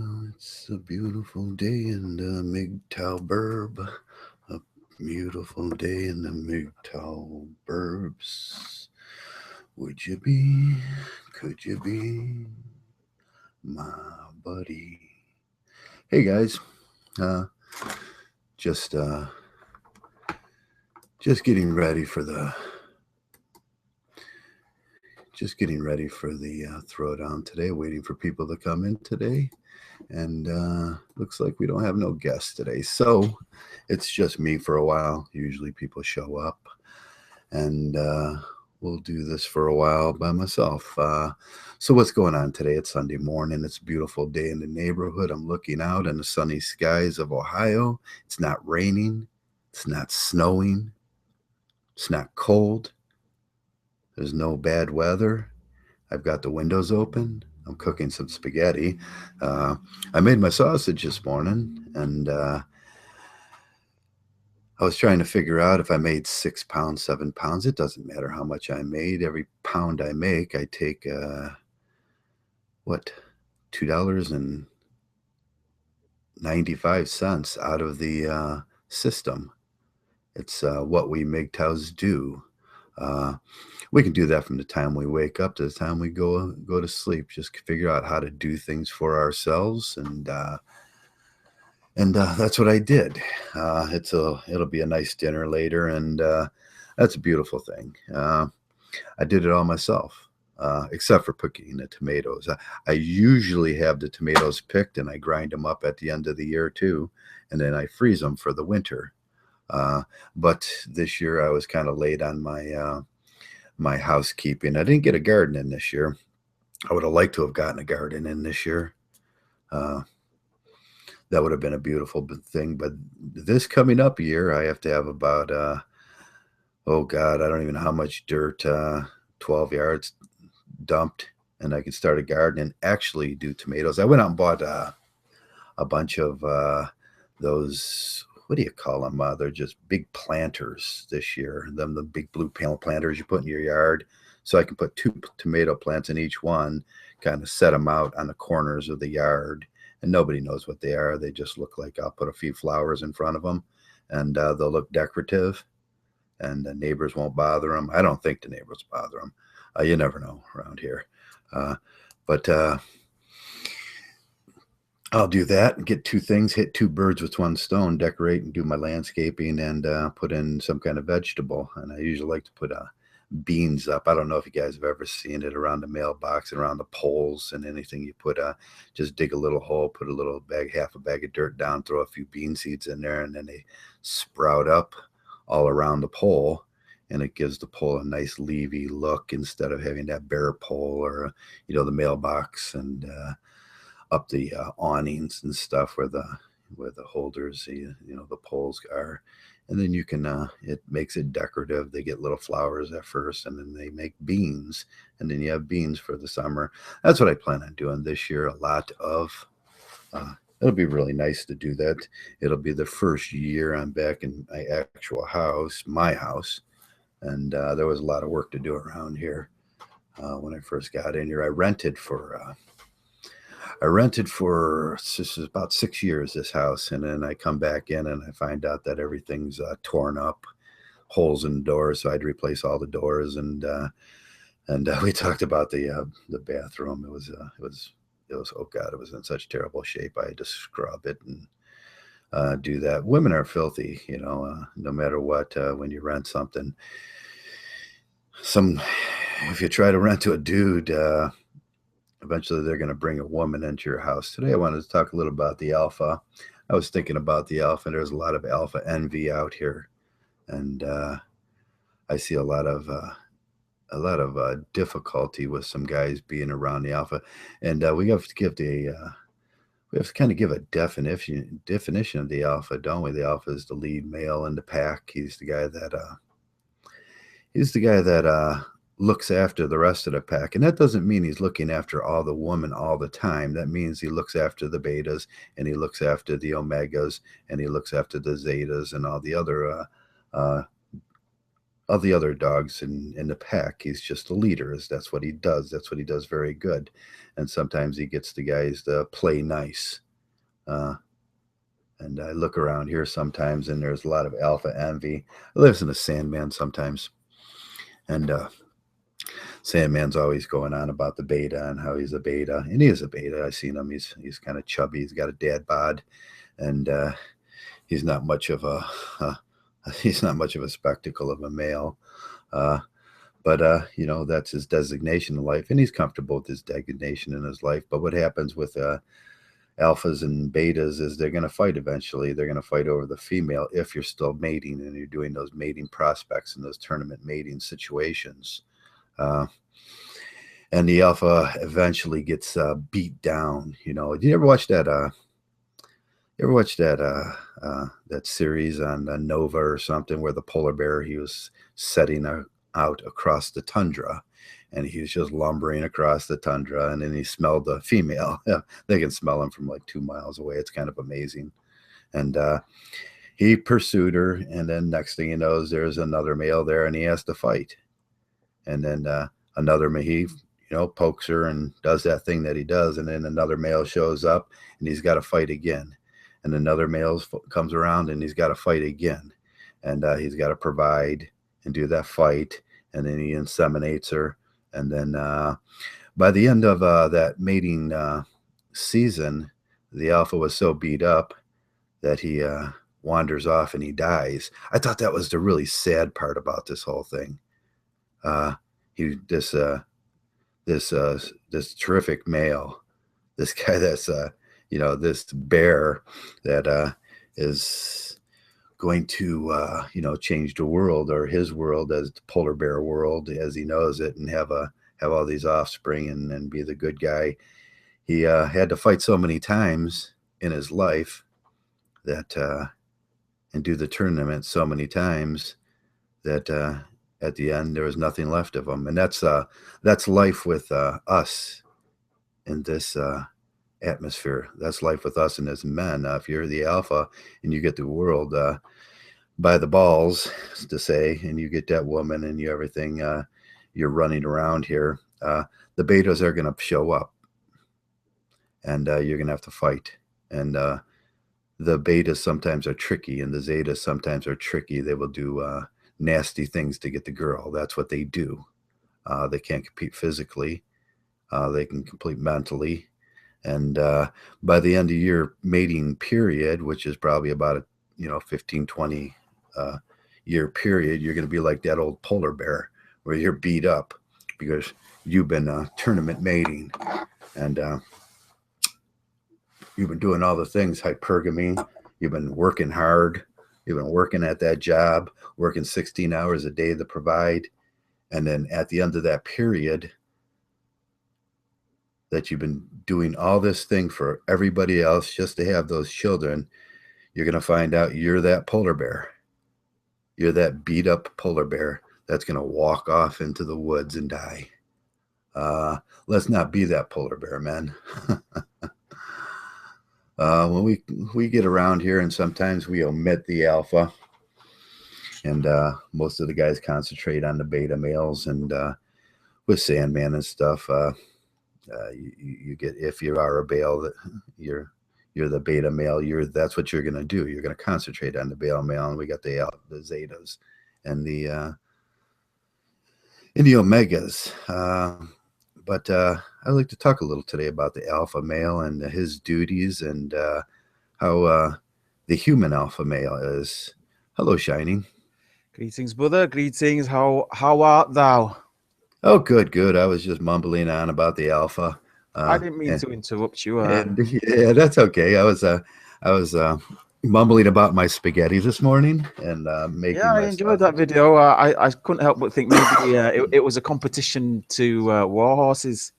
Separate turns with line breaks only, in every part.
It's a beautiful day in the Mgtow burb. A beautiful day in the Mgtow burbs. Would you be, could you be my buddy? Hey guys, uh, just uh, just getting ready for the throwdown today. Waiting for people to come in today, and looks like we don't have no guests today, so it's just me for a while. Usually people show up, and we'll do this for a while by myself. So what's going on today? It's Sunday morning. It's a beautiful day in the neighborhood. I'm looking out in the sunny skies of Ohio. It's not raining. It's not snowing. It's not cold. There's no bad weather. I've got the windows open. I'm cooking some spaghetti. Uh, I made my sausage this morning, and I was trying to figure out if I made 6 pounds, 7 pounds. It doesn't matter how much I made. Every pound I make, I take what, $2.95 out of the system. It's what we MGTOWs do. Uh, we can do that from the time we wake up to the time we go to sleep. Just figure out how to do things for ourselves, and that's what I did. It'll be a nice dinner later, and that's a beautiful thing. I did it all myself, except for picking the tomatoes. I usually have the tomatoes picked, and I grind them up at the end of the year too, and then I freeze them for the winter. Uh, but this year I was kind of late on my housekeeping. I didn't get a garden in this year. I would have liked to have gotten a garden in this year. Uh, that would have been a beautiful thing. But this coming up year, I have to have about oh God, I don't even know how much dirt, 12 yards dumped, and I can start a garden and actually do tomatoes. I went out and bought a bunch of those. What do you call them? They're just big planters this year. Them the big blue panel planters you put in your yard. So I can put two tomato plants in each one, kind of set them out on the corners of the yard, and nobody knows what they are. They just look like I'll put a few flowers in front of them, and they'll look decorative, and the neighbors won't bother them. I don't think the neighbors bother them. You never know around here, but I'll do that and get two things, hit two birds with one stone, decorate and do my landscaping, and put in some kind of vegetable. And I usually like to put beans up. I don't know if you guys have ever seen it around the mailbox and around the poles and anything. You put just dig a little hole, put a little bag, half a bag of dirt down, throw a few bean seeds in there, and then they sprout up all around the pole. And it gives the pole a nice leafy look instead of having that bare pole or the mailbox and up the awnings and stuff where the holders, the poles are, and then you can it makes it decorative. They get little flowers at first, and then they make beans, and then you have beans for the summer. That's what I plan on doing this year. A lot of uh, it'll be really nice to do that. It'll be the first year I'm back in my actual house, my house, and there was a lot of work to do around here when I first got in here. I rented for this is about 6 years, this house, and then I come back in and I find out that everything's torn up, holes in the doors, so I had to replace all the doors. And we talked about the bathroom. It was oh God, it was in such terrible shape. I had to scrub it and do that. Women are filthy, no matter what. When you rent something, some if you try to rent to a dude. Eventually they're going to bring a woman into your house. Today I wanted to talk a little about the alpha. I was thinking about the alpha, and there's a lot of alpha envy out here, and I see a lot of difficulty with some guys being around the alpha, and we have to kind of give a definition of the alpha, don't we? The alpha is the lead male in the pack. He's the guy that looks after the rest of the pack. And that doesn't mean he's looking after all the women all the time. That means he looks after the betas, and he looks after the omegas, and he looks after the zetas and all the other of the other dogs in the pack. He's just a leader. That's what he does. That's what he does very good. And sometimes he gets the guys to play nice. Uh, and I look around here sometimes, and there's a lot of alpha envy. I listen to Sandman sometimes, and Sandman's always going on about the beta and how he's a beta, and he is a beta. I've seen him. He's kind of chubby. He's got a dad bod, and he's not much of a he's not much of a spectacle of a male. Uh, but you know, that's his designation in life, and he's comfortable with his designation in his life. But what happens with alphas and betas is they're going to fight eventually. They're going to fight over the female if you're still mating and you're doing those mating prospects in those tournament mating situations. And the alpha eventually gets beat down. You know, did you ever watch that? You ever watch that series on Nova or something where the polar bear, he was setting out across the tundra, and he was just lumbering across the tundra, and then he smelled the female. They can smell him from like 2 miles away. It's kind of amazing. And he pursued her, and then next thing he knows, there's another male there, and he has to fight. And then another he pokes her and does that thing that he does, and then another male shows up, and he's got to fight again. And another male comes around, and he's got to fight again, and he's got to provide and do that fight, and then he inseminates her. And then by the end of that mating season, the alpha was so beat up that he wanders off and he dies. I thought that was the really sad part about this whole thing. This terrific male, this guy that's this bear that is going to change the world, or his world as the polar bear world as he knows it, and have all these offspring and be the good guy. He had to fight so many times in his life that and do the tournament so many times that at the end there was nothing left of him. And that's life with us in this atmosphere. That's life with us and as men. If you're the alpha and you get the world by the balls, to say, and you get that woman and you everything, you're running around here, the betas are going to show up, and you're going to have to fight. And the betas sometimes are tricky, and the zetas sometimes are tricky. They will do nasty things to get the girl. That's what they do. They can't compete physically. They can compete mentally. And by the end of your mating period, which is probably about a 15, 20 year period, you're going to be like that old polar bear where you're beat up because you've been tournament mating, and you've been doing all the things, hypergamy. You've been working hard. You've been working at that job, working 16 hours a day to provide. And then at the end of that period, that you've been doing all this thing for everybody else just to have those children, you're going to find out you're that polar bear. You're that beat up polar bear that's going to walk off into the woods and die. Let's not be that polar bear, man. When we get around here, and sometimes we omit the alpha, and most of the guys concentrate on the beta males, and with Sandman and stuff, you get, if you are a bale, that you're the beta male, that's what you're going to do. You're going to concentrate on the beta male, and we got the zetas and the omegas. But I'd like to talk a little today about the alpha male and his duties, and how the human alpha male is. Hello, Shining.
Greetings, brother. Greetings. How art thou?
Oh, good. I was just mumbling on about the alpha.
I didn't mean to interrupt you.
And yeah, that's okay. I was mumbling about my spaghetti this morning, and making.
Yeah, I enjoyed that video. I couldn't help but think maybe it was a competition to war horses.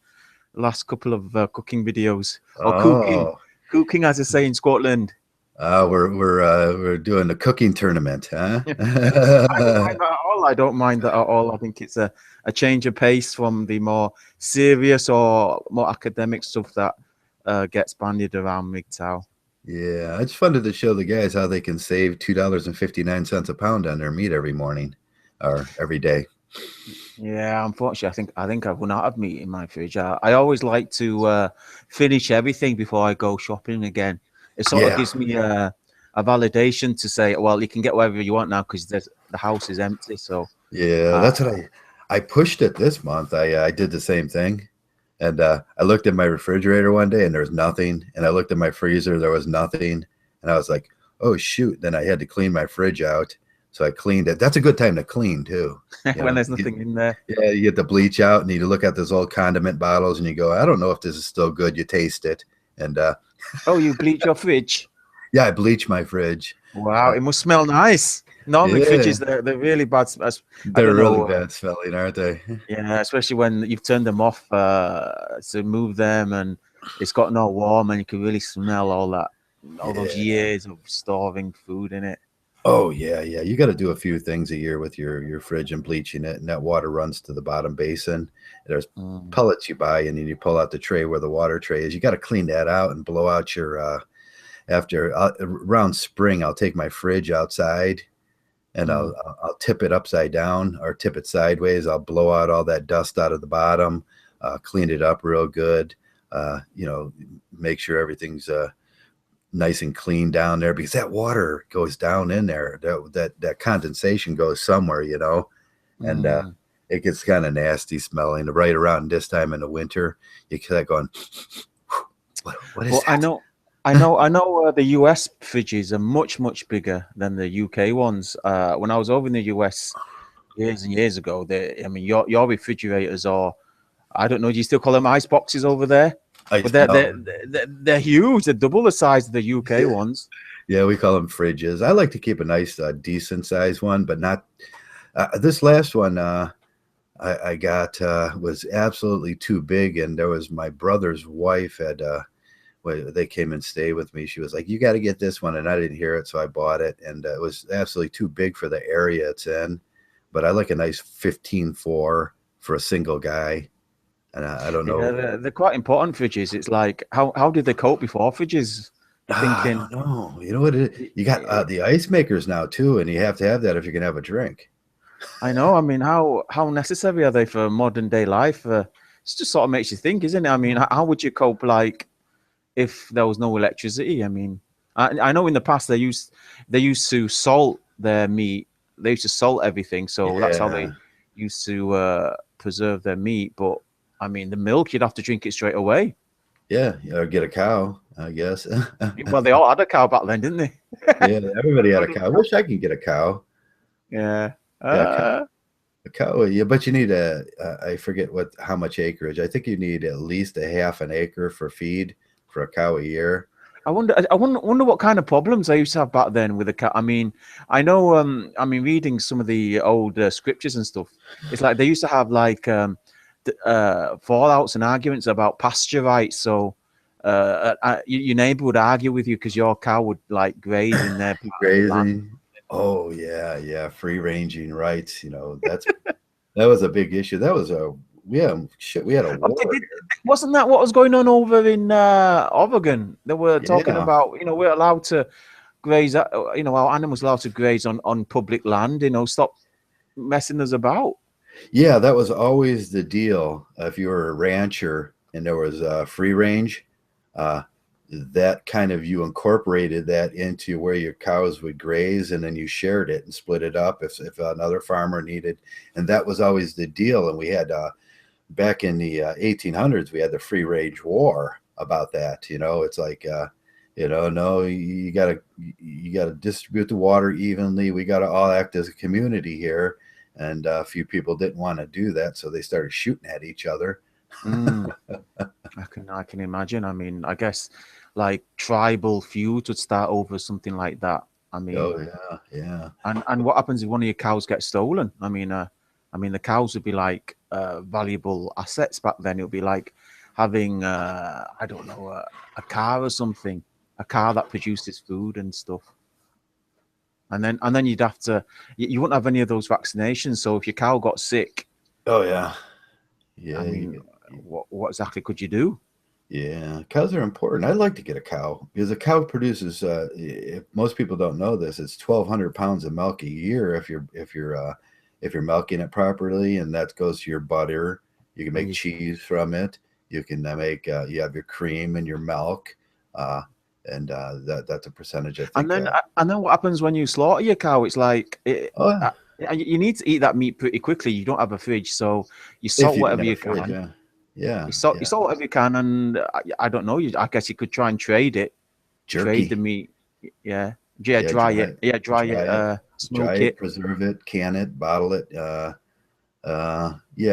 Last couple of cooking videos, or cooking, as I say in Scotland.
We're doing a cooking tournament, huh?
I don't mind that at all. I think it's a change of pace from the more serious or more academic stuff that gets bandied around Mgtow.
Yeah, I just wanted to show the guys how they can save $2.59 a pound on their meat every morning. or every day.
Yeah, unfortunately, I think I've run out of meat in my fridge. I always like to finish everything before I go shopping again. It sort of
Yeah,
gives me a validation to say, well, you can get whatever you want now because the house is empty. So,
yeah,
uh,
that's what I pushed it this month. I did the same thing, and I looked at my refrigerator one day and there was nothing, and I looked at my freezer, there was nothing, and I was like, oh shoot! Then I had to clean my fridge out, so I cleaned it. That's a good time to clean too. You
when
know,
there's nothing in there.
yeah, you get the bleach out and you look at those old condiment bottles and you go, I don't know if this is still good. You taste it, and
Oh, you bleach your fridge?
yeah, I bleach my fridge.
Wow,
Uh,
it must smell nice. Normally,
yeah,
fridges they're really bad. I
they're
don't
really
know.
bad smelling, aren't they?
Yeah, especially when you've turned them off to move them, and it's got no warm, and you can really smell all those
Yeah.
years of storing food in it.
Oh yeah, yeah. You got to do a few things a year with your fridge and bleaching it, and that water runs to the bottom basin. There's
Mm.
pellets you buy, and then you pull out the tray where the water tray is. You got to clean that out and blow out your after around spring. I'll take my fridge outside and
Mm.
I'll tip it upside down or tip it sideways. I'll blow out all that dust out of the bottom, clean it up real good. You know, make sure everything's nice and clean down there because that water goes down in there. That condensation goes somewhere, you know, and
Mm.
it gets kind of nasty smelling. Right around this time in the winter, you kind of going, what is
Well,
that?
I know. The US fridges are much bigger than the UK ones. When I was over in the US years and years ago, I mean, your refrigerators are, I don't know. Do you still call them ice boxes over there?
I
But
know.
they're huge. They're double the size of the UK ones.
Yeah, we call them fridges. I like to keep a nice, decent size one, but not this last one. I got was absolutely too big, and there was my brother's wife had when they came and stayed with me. She was like, "You got to get this one," and I didn't hear it, so I bought it, and it was absolutely too big for the area it's in. But I like a nice 15.4 for a single guy, and I don't
Yeah,
know.
they're quite important fridges. It's like how did they cope before fridges? You're
I
thinking,
don't know. You know what? You got the ice makers now too, and you have to have that if you can have a drink.
I know. I mean, how necessary are they for modern day life? It just sort of makes you think, isn't it? I mean, how would you cope like if there was no electricity? I mean, I know in the past they used to salt their meat. They used to salt everything, so that's how they
Yeah,
used to preserve their meat. But I mean, the milk you'd have to drink it straight away.
yeah. Or get a cow, I guess.
Well, they all had a cow back then, didn't they?
Yeah, everybody had a
Everybody
cow. I wish I could get a cow.
Yeah.
Yeah, a cow. Yeah, but you need I forget how much acreage. I think you need at least a half an acre for feed for a cow a year.
I wonder what kind of problems I used to have back then with the cat. I mean, I know. I mean, reading some of the old scriptures and stuff, it's like they used to have like fallouts and arguments about pasture rights. So, your neighbor would argue with you because your cow would like graze in their part of the land.
Grazing. Oh yeah, yeah. Free ranging rights. That was a big issue. That was a shit. We had a
Oh,
war
wasn't that what was going on over in Oregon? They were
here.
talking
Yeah,
about, we're allowed to graze, our animals allowed to graze on public land, stop messing us about.
yeah. That was always the deal. If you were a rancher and there was free range, uh, that kind of you incorporated that into where your cows would graze, and then you shared it and split it up if another farmer needed. And that was always the deal. And we had back in the 1800s, we had the free range war about that. It's like no, you gotta distribute the water evenly. We gotta all act as a community here, and a few people didn't want to do that, so they started shooting at each other.
Mm, I can imagine. I mean, I guess like tribal feuds would start over something like that. I mean,
Oh yeah, yeah,
and what happens if one of your cows gets stolen? I mean, the cows would be like valuable assets back then. It would be like having I don't know, a car or something, a car that produces food and stuff. And then you'd have to, you wouldn't have any of those vaccinations. So if your cow got sick,
oh yeah,
I
yeah.
mean, what exactly could you do?
Yeah, cows are important. I'd like to get a cow because a cow produces. If most people don't know this, it's 1,200 pounds of milk a year if you're if you're milking it properly, and that goes to your butter. You can make cheese from it. You can make you have your cream and your milk, and that's a percentage, I think.
And then what happens when you slaughter your cow? It's like
Oh,
you need to eat that meat pretty quickly. You don't have a fridge, so you
if
salt
you didn't
whatever
have a
you
fridge,
can.
yeah,
You salt whatever you can, and I don't know. I guess you could try and trade it, trade the
jerky.
meat. Yeah,
Yeah,
dry it. Yeah, dry it.
dry
Smoke
it,
it.
preserve it, can it, bottle it. Yeah,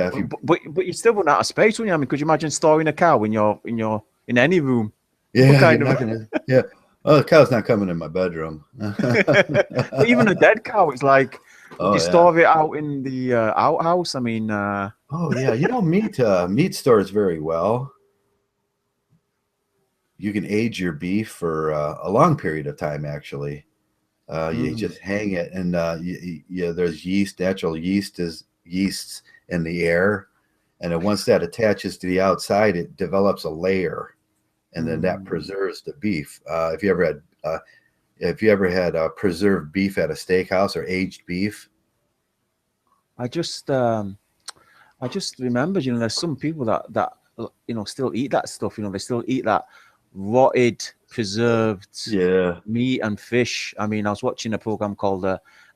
if you
But you still run out of space, wouldn't you? I mean, could you imagine storing a cow in any room? What
yeah, you're
kind of?
not gonna. Yeah, oh, the cow's not coming in my bedroom.
But even a dead cow, it's like, would
Oh
you
yeah.
store it out in the outhouse? I mean,
Oh yeah. Meat stores very well. You can age your beef for a long period of time. Actually, you just hang it, and there's yeast. Natural yeasts in the air, and then once that attaches to the outside, it develops a layer, and then that preserves the beef. If you ever had preserved beef at a steakhouse or aged beef?
I just remembered, there's some people that still eat that stuff. They still eat that rotted, preserved
Yeah.
meat and fish. I mean, I was watching a program called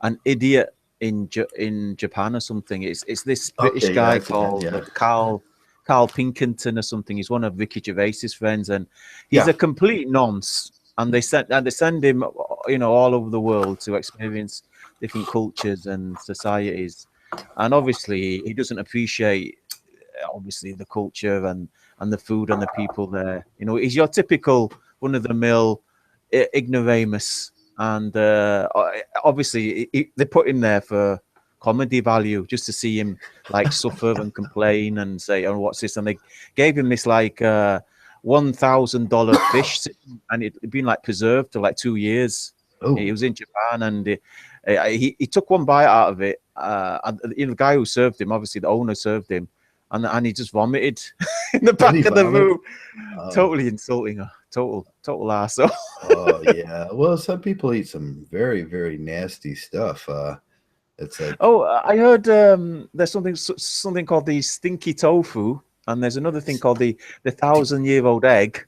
"An Idiot in Japan" or something. It's this British
Okay, yeah,
guy
I've seen that,
called
yeah.
Carl Pinkington or something. He's one of Ricky Gervais's friends, and he's
Yeah.
a complete nonce. And they send him, all over the world to experience different cultures and societies. And obviously, he doesn't appreciate obviously the culture and the food and the people there. He's your typical one of the mill ignoramus, and obviously they put him there for comedy value, just to see him like suffer and complain and say, "Oh, what's this?" And they gave him this like $1,000 fish, and it'd been like preserved for like 2 years.
Oh,
He was in Japan, and he took one bite out of it. And the guy who served him, obviously the owner served him, and he just vomited in the
did he
back of the
vomit?
room.
Oh.
Totally insulting her. Total arsehole.
Oh yeah. Well, some people eat some very, very nasty stuff. It's like,
Oh, I heard there's something called the stinky tofu, and there's another thing called the 1,000-year-old egg.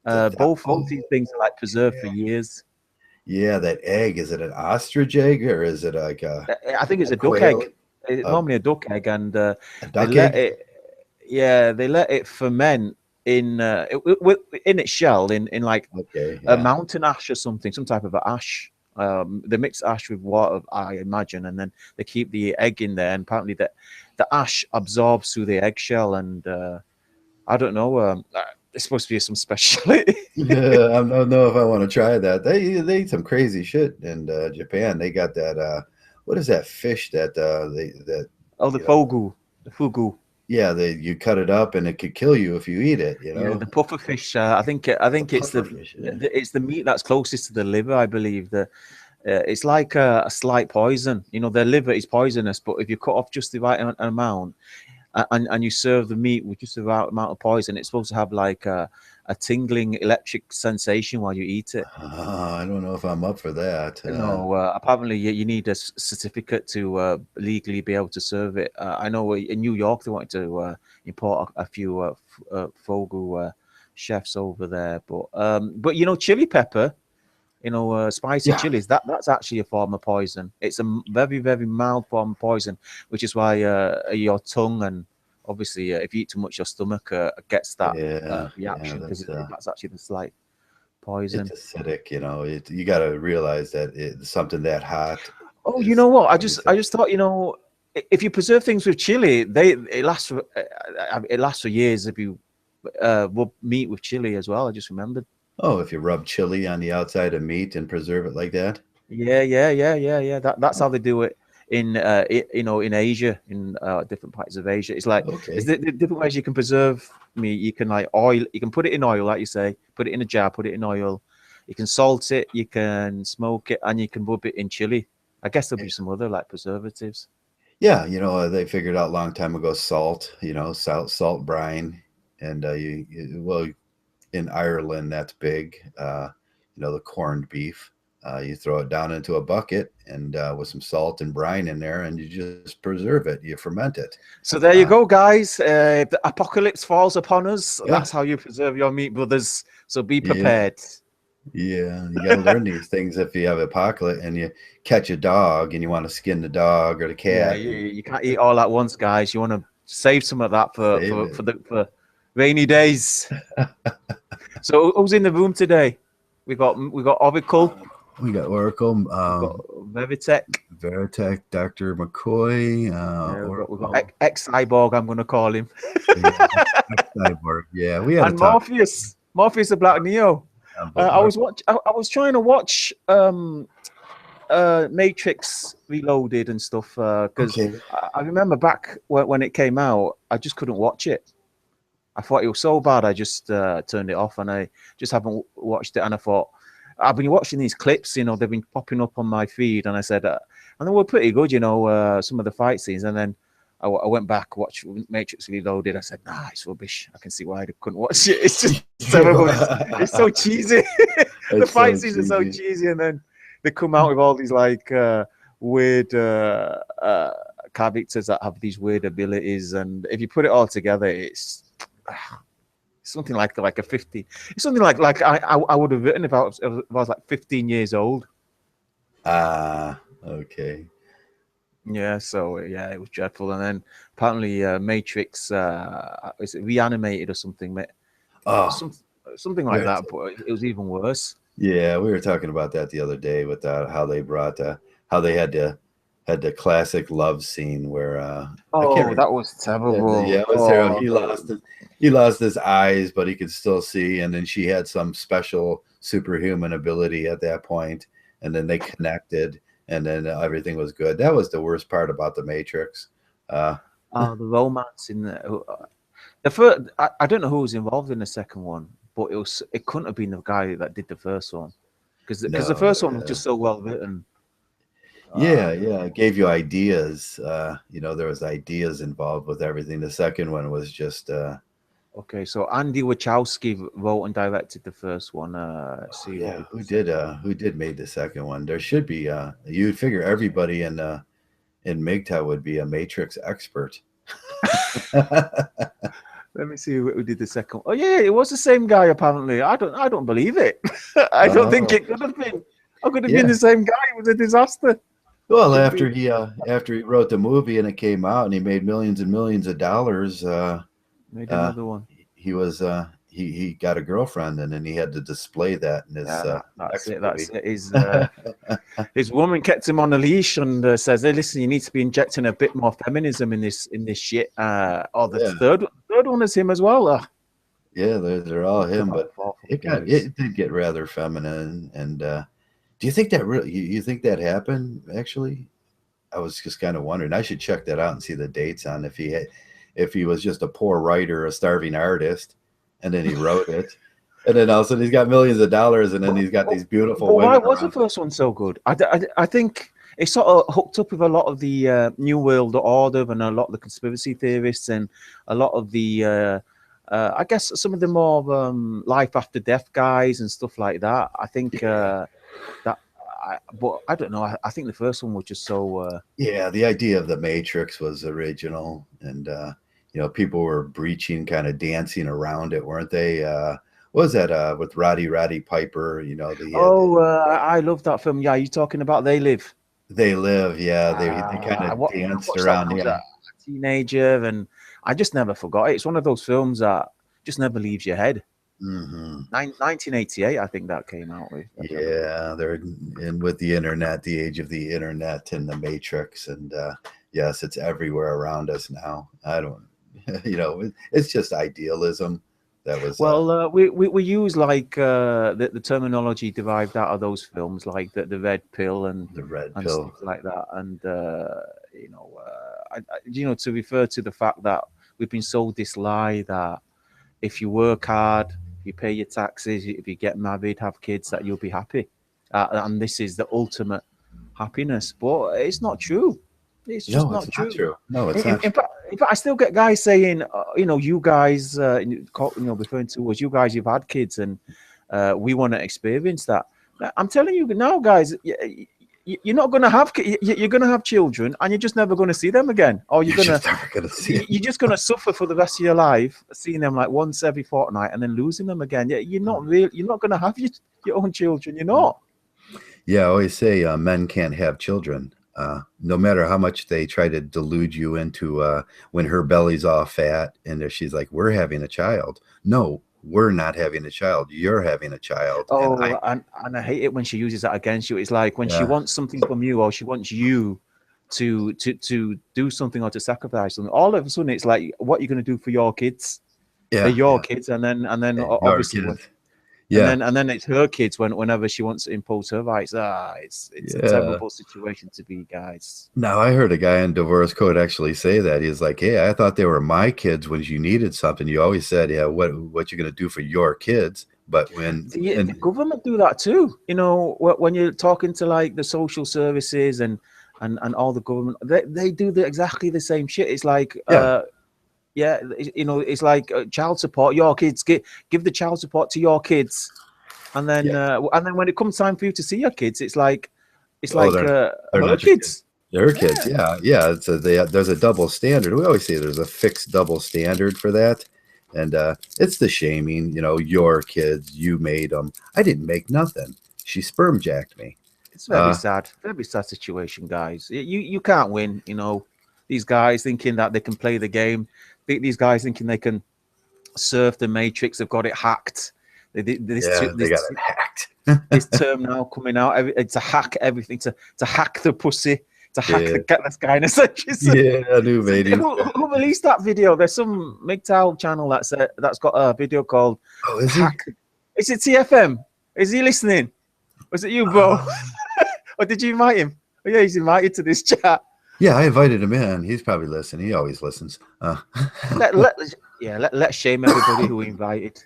Both these things are like preserved for years.
yeah, that egg. Is it an ostrich egg or is it like
I think it's a duck
quail?
egg. It's normally a duck egg, and
A
they
duck
let
egg?
they let it ferment in its shell in like
Okay,
a
yeah.
mountain ash or something, some type of ash. They mix ash with water, I imagine, and then they keep the egg in there. And apparently, the ash absorbs through the eggshell, and I don't know. It's supposed to be some specialty.
Yeah, I don't know if I want to try that. They eat some crazy shit in Japan. They got that what is that fish that
Oh, the fugu.
yeah, you cut it up and it could kill you if you eat it,
Yeah, the puffer fish. I think it's
puffer fish, yeah.
it's the meat that's closest to the liver. I believe it's like a slight poison. Their liver is poisonous, but if you cut off just the right amount, and you serve the meat with just the right amount of poison, it's supposed to have like a tingling electric sensation while you eat it.
I don't know if I'm up for that.
Apparently you need a certificate to legally be able to serve it. I know in New York they wanted to import a few Fogu chefs over there, but chili pepper, spicy
Yeah.
chilies, that's actually a form of poison. It's a very, very mild form of poison, which is why your tongue and obviously if you eat too much, your stomach gets that reaction, because that's actually the slight poison.
It's acidic, you got to realize that it's something that hot.
Oh, you know what? I just thought, if you preserve things with chili, it lasts for years. If you rub meat with chili as well, I just remembered.
Oh, if you rub chili on the outside of meat and preserve it like that?
Yeah. That's how they do it in in Asia, in different parts of Asia. It's like
Okay.
there's different ways you can preserve meat. You can like oil. You can put it in oil, like you say. Put it in a jar. Put it in oil. You can salt it. You can smoke it, and you can rub it in chili. I guess there'll be some other like preservatives.
Yeah, they figured out a long time ago salt, salt brine, and well, in Ireland that's big. The corned beef. You throw it down into a bucket and with some salt and brine in there, and you just preserve it. You ferment it.
So there you go, guys. The apocalypse falls upon us.
Yeah,
That's how you preserve your meat, brothers. So be
yeah,
prepared.
yeah. You got to learn these things if you have apocalypse and you catch a dog and you want to skin the dog or the
Yeah,
cat.
you can't eat all at once, guys. You want to save some of that
Save it.
for rainy days. So who's in the room today? We got Oracle.
We got Oracle,
We got Veritech.
Veritech, Dr. McCoy,
We've got ex-cyborg, I'm going to call him.
Cyborg. Yeah, we had
and Morpheus. Morpheus the Black Neo. I was trying to watch Matrix Reloaded and stuff because I remember back when it came out, I just couldn't watch it. I thought it was so bad, I just turned it off, and I just haven't watched it. And I thought, I've been watching these clips, you know, they've been popping up on my feed, and I said, and they were pretty good, you know, some of the fight scenes. And then I went back, watched Matrix Reloaded. I said, nah, it's rubbish. I can see why I couldn't watch it. It's just terrible. It's so cheesy. The fight scenes are so cheesy, and then they come out with all these like weird characters that have these weird abilities, and if you put it all together, it's something like a 50. It's something like I would have written if I was like 15 years old.
Okay.
Yeah, so yeah, it was dreadful. And then apparently Matrix is it Reanimated or something, mate? Something like that, but it was even worse.
Yeah, we were talking about that the other day with how they brought how they had the classic love scene where
that was terrible.
Yeah, it was terrible. He lost his eyes, but he could still see, and then she had some special superhuman ability at that point, and then they connected, and then everything was good. That was the worst part about the Matrix.
The romance in the first. I don't know who was involved in the second one, but it couldn't have been the guy that did the first one, because the first one was just so well written.
Yeah, it gave you ideas. You know, there was ideas involved with everything. The second one was just
okay. So Andy Wachowski wrote and directed the first one.
Who did made the second one? There should be you'd figure everybody in Mgtow would be a Matrix expert.
Let me see who did the second. Oh yeah, it was the same guy apparently. I don't believe it. I don't think it could have been. How could it have been the same guy? It was a disaster.
Well, after he wrote the movie and it came out and he made millions and millions of dollars,
made another one.
He was he got a girlfriend, and then he had to display that in his.
That's it. His woman kept him on a leash and says, "Hey, listen, you need to be injecting a bit more feminism in this shit." The third one is him as well.
Yeah, they're all him, but it did get rather feminine. And do you think that you think that happened? Actually, I was just kind of wondering. I should check that out and see the dates on if he was just a poor writer, a starving artist, and then he wrote it, and then all of a sudden he's got millions of dollars, and then he's got these beautiful women.
Why was the first one so good? I think it sort of hooked up with a lot of the New World Order and a lot of the conspiracy theorists and a lot of the I guess some of the more life after death guys and stuff like that. I think but I don't know. I think the first one was just so.
The idea of the Matrix was original, and people were breaching, kind of dancing around it, weren't they? What was that with Roddy Piper?
I love that film. Yeah, you're talking about They Live.
They Live. Yeah, they kind of danced around. Yeah,
a teenager, and I just never forgot it. It's one of those films that just never leaves your head. 1988, I think that came out with.
Yeah, they're in with the internet, the age of the internet and the Matrix, and yes, it's everywhere around us now. I don't, it's just idealism. That was
we use like the terminology derived out of those films, like the red pill and
the red pill,
stuff like that, and to refer to the fact that we've been sold this lie that if you work hard, you pay your taxes, if you get married, have kids, that you'll be happy, and this is the ultimate happiness. But it's not true. It's just not true.
No, it's not.
In fact, I still get guys saying, you guys, referring to us, you guys, you've had kids, and we want to experience that. I'm telling you now, guys. You're not going to have. You're going to have children, and you're just never going to see them again, or you're
just never gonna see them.
You're just going to suffer for the rest of your life, seeing them like once every fortnight, and then losing them again. You're not real. You're not going to have your own children. You're not.
Yeah, I always say men can't have children. No matter how much they try to delude you into when her belly's all fat and she's like, we're having a child. No, we're not having a child. You're having a child.
Oh, and I hate it when she uses that against you. It's like when she wants something from you, or she wants you to do something or to sacrifice something. All of a sudden, it's like, what are you going to do for your kids? Yeah, they're your kids, and then obviously. And then it's her kids whenever she wants to impose her rights. It's a terrible situation to be, guys.
Now, I heard a guy in divorce code actually say that. He's like, hey, I thought they were my kids. When you needed something, you always said, yeah, what you're going to do for your kids. But when
the government do that too, you know, when you're talking to like the social services and all the government, they do exactly the same shit. It's like you know, it's like child support. Your kids give the child support to your kids, and then when it comes time for you to see your kids, it's like they're her kids.
Their kids, yeah. There's a double standard. We always say there's a fixed double standard for that, and it's the shaming. You know, your kids, you made them. I didn't make nothing. She sperm jacked me.
It's very sad situation, guys. You can't win. You know, these guys thinking that they can play the game. These guys thinking they can surf the matrix. They've got it hacked. They got
it hacked.
This term now coming out. It's to hack everything. To hack the pussy. To hack the gutless guyness.
Yeah, new lady.
Who released that video? There's some Mgtow channel that's got a video called Hack. Is it TFM? Is he listening? Was it you, bro? Or did you invite him? Oh, yeah, he's invited to this chat.
Yeah, I invited him in. He's probably listening. He always listens.
Let's shame everybody who we invited.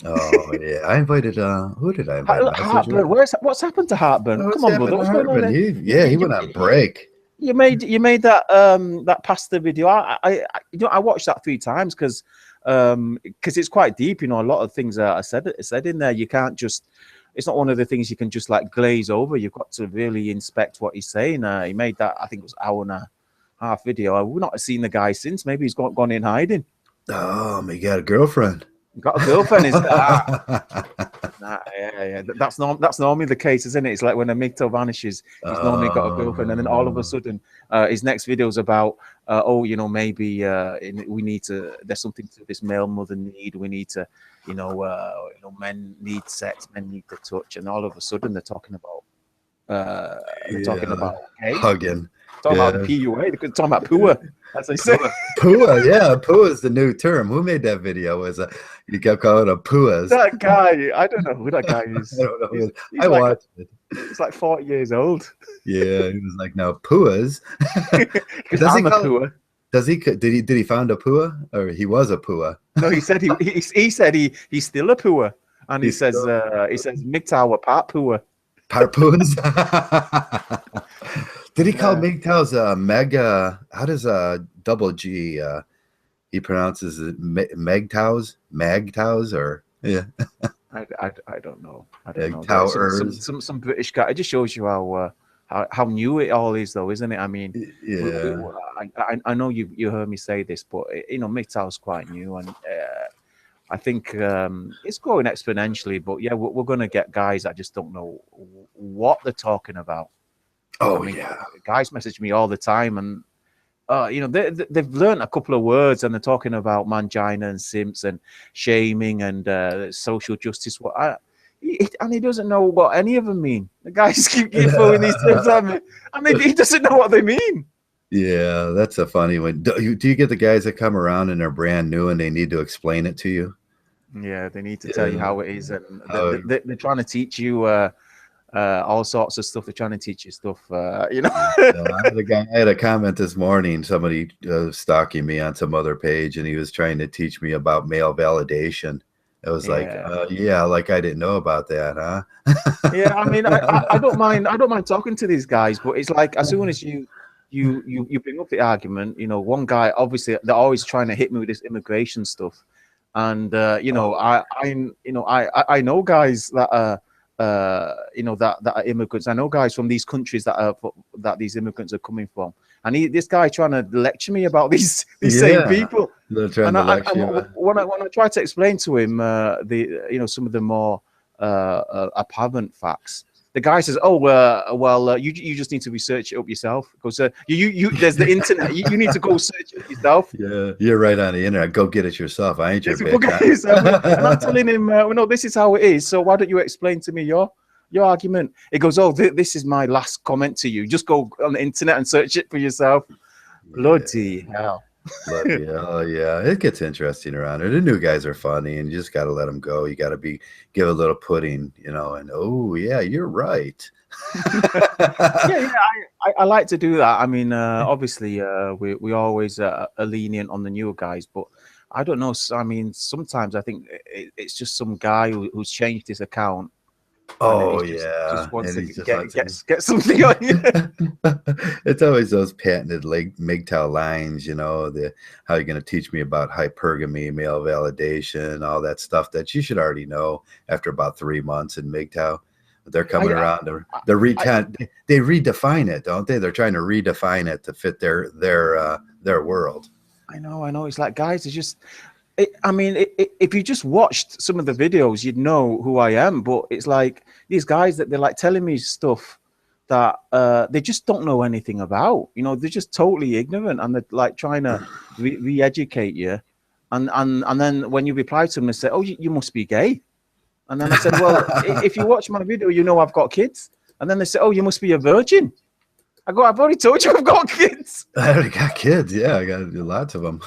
Oh yeah, I invited. Who did I invite?
Heartburn. What's happened to Heartburn? Come on, brother. What's going on there?
He went on break.
You made that pasta video. I watched that 3 times because it's quite deep. You know, a lot of things I said in there. You can't just. It's not one of the things you can just like glaze over. You've got to really inspect what he's saying. He made that, I think it was an hour and a half video. I've not seen the guy since. Maybe he's gone in hiding.
Oh, he got a girlfriend.
Got a girlfriend. That's normally the case, isn't it? It's like when a Mgtow vanishes, he's normally got a girlfriend, and then all of a sudden, his next video is about, maybe we need to. There's something to this male mother need. We need to, men need sex, men need to touch, and all of a sudden they're talking about,
hugging.
Talking about the PUA. They're talking about PUA, as I said.
PUA, yeah. PUA is the new term. Who made that video? You kept calling it PUAs.
That guy, I don't know who that guy is.
I don't know. I watched it.
He's like 40 years old.
Yeah, he was like, now PUAs.
Because I'm a PUA.
Did he found a PUA, or he was a PUA?
No, he said he's still a PUA, and he says Mgtow are part PUA.
Part PUAs. Did he call Mgtow's mega? How does double G? He pronounces it Magtows, or yeah.
I don't know. Some British guy. It just shows you how new it all is, though, isn't it? I mean, I know you heard me say this, but Mgtow's quite new, and I think it's growing exponentially. But yeah, we're going to get guys that just don't know what they're talking about.
Oh,
guys message me all the time, and they've learned a couple of words, and they're talking about mangina and simps and shaming and social justice. And he doesn't know what any of them mean. The guys keep throwing these terms at me, and he doesn't know what they mean.
Yeah, that's a funny one. Do you get the guys that come around and they're brand new and they need to explain it to you?
Yeah, they need to tell you how it is, and they're trying to teach you all sorts of stuff. They're trying to teach you stuff, I
had a comment this morning. Somebody stalking me on some other page, and he was trying to teach me about male validation. It was like I didn't know about that, huh?
Yeah, I mean, I don't mind talking to these guys, but it's like as soon as you bring up the argument, one guy, obviously they're always trying to hit me with this immigration stuff, and I know guys that you know, that are immigrants. I know guys from these countries that these immigrants are coming from, and this guy trying to lecture me about these same people.
They're trying
And
to lecture you.
when I try to explain to him some of the more apparent facts, the guy says, "Oh, well, you just need to research it up yourself." Because there's the internet. You need to go search it yourself.
Yeah, you're right on the internet. Go get it yourself. I ain't your
Go get it yourself. And I'm telling him, no, this is how it is. So why don't you explain to me your argument? He goes, "Oh, this is my last comment to you. Just go on the internet and search it for yourself." Yeah. Bloody hell.
Bloody hell, yeah. It gets interesting around here. The new guys are funny, and you just got to let them go. You got to give a little pudding, you know, and oh, yeah, you're right.
I like to do that. I mean, obviously, we always are lenient on the newer guys, but I don't know. I mean, sometimes I think it's just some guy who's changed his account.
Oh,
just wants to get something on you.
It's always those patented Mgtow lines, you know, how you're going to teach me about hypergamy, male validation, all that stuff that you should already know after about 3 months in Mgtow. They're coming around. They redefine it, don't they? They're trying to redefine it to fit their world.
I know. It's like, guys, it's just. If you just watched some of the videos, you'd know who I am. But it's like these guys that they're like telling me stuff that they just don't know anything about. You know, they're just totally ignorant, and they're like trying to re-educate you. And then when you reply to them, they say, "Oh, you must be gay." And then I said, "Well, if you watch my video, you know I've got kids." And then they say, "Oh, you must be a virgin." I go, "I've already told you I've got kids."
I already got kids. Yeah, I got lots of them.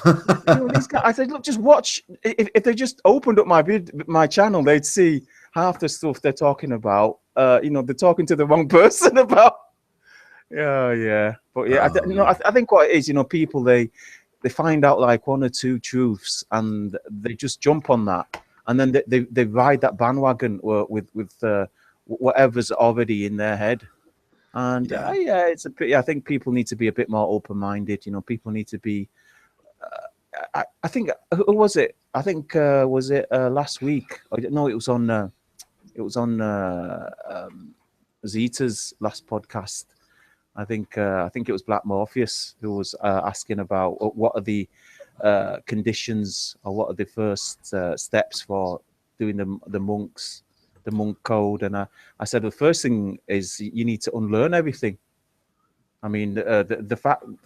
These guys, I said, "Look, just watch. If they just opened up my channel, they'd see half the stuff they're talking about. They're talking to the wrong person about." Yeah. But yeah, I think what it is, people they find out like one or two truths and they just jump on that, and then they ride that bandwagon with whatever's already in their head. And it's a pity. I think people need to be a bit more open-minded. People need to be. I think who was it? I think was it last week? No, it was on. Zeta's last podcast. I think it was Black Morpheus who was asking about what are the conditions or what are the first steps for doing the monk code. And I said the first thing is you need to unlearn everything. I mean, the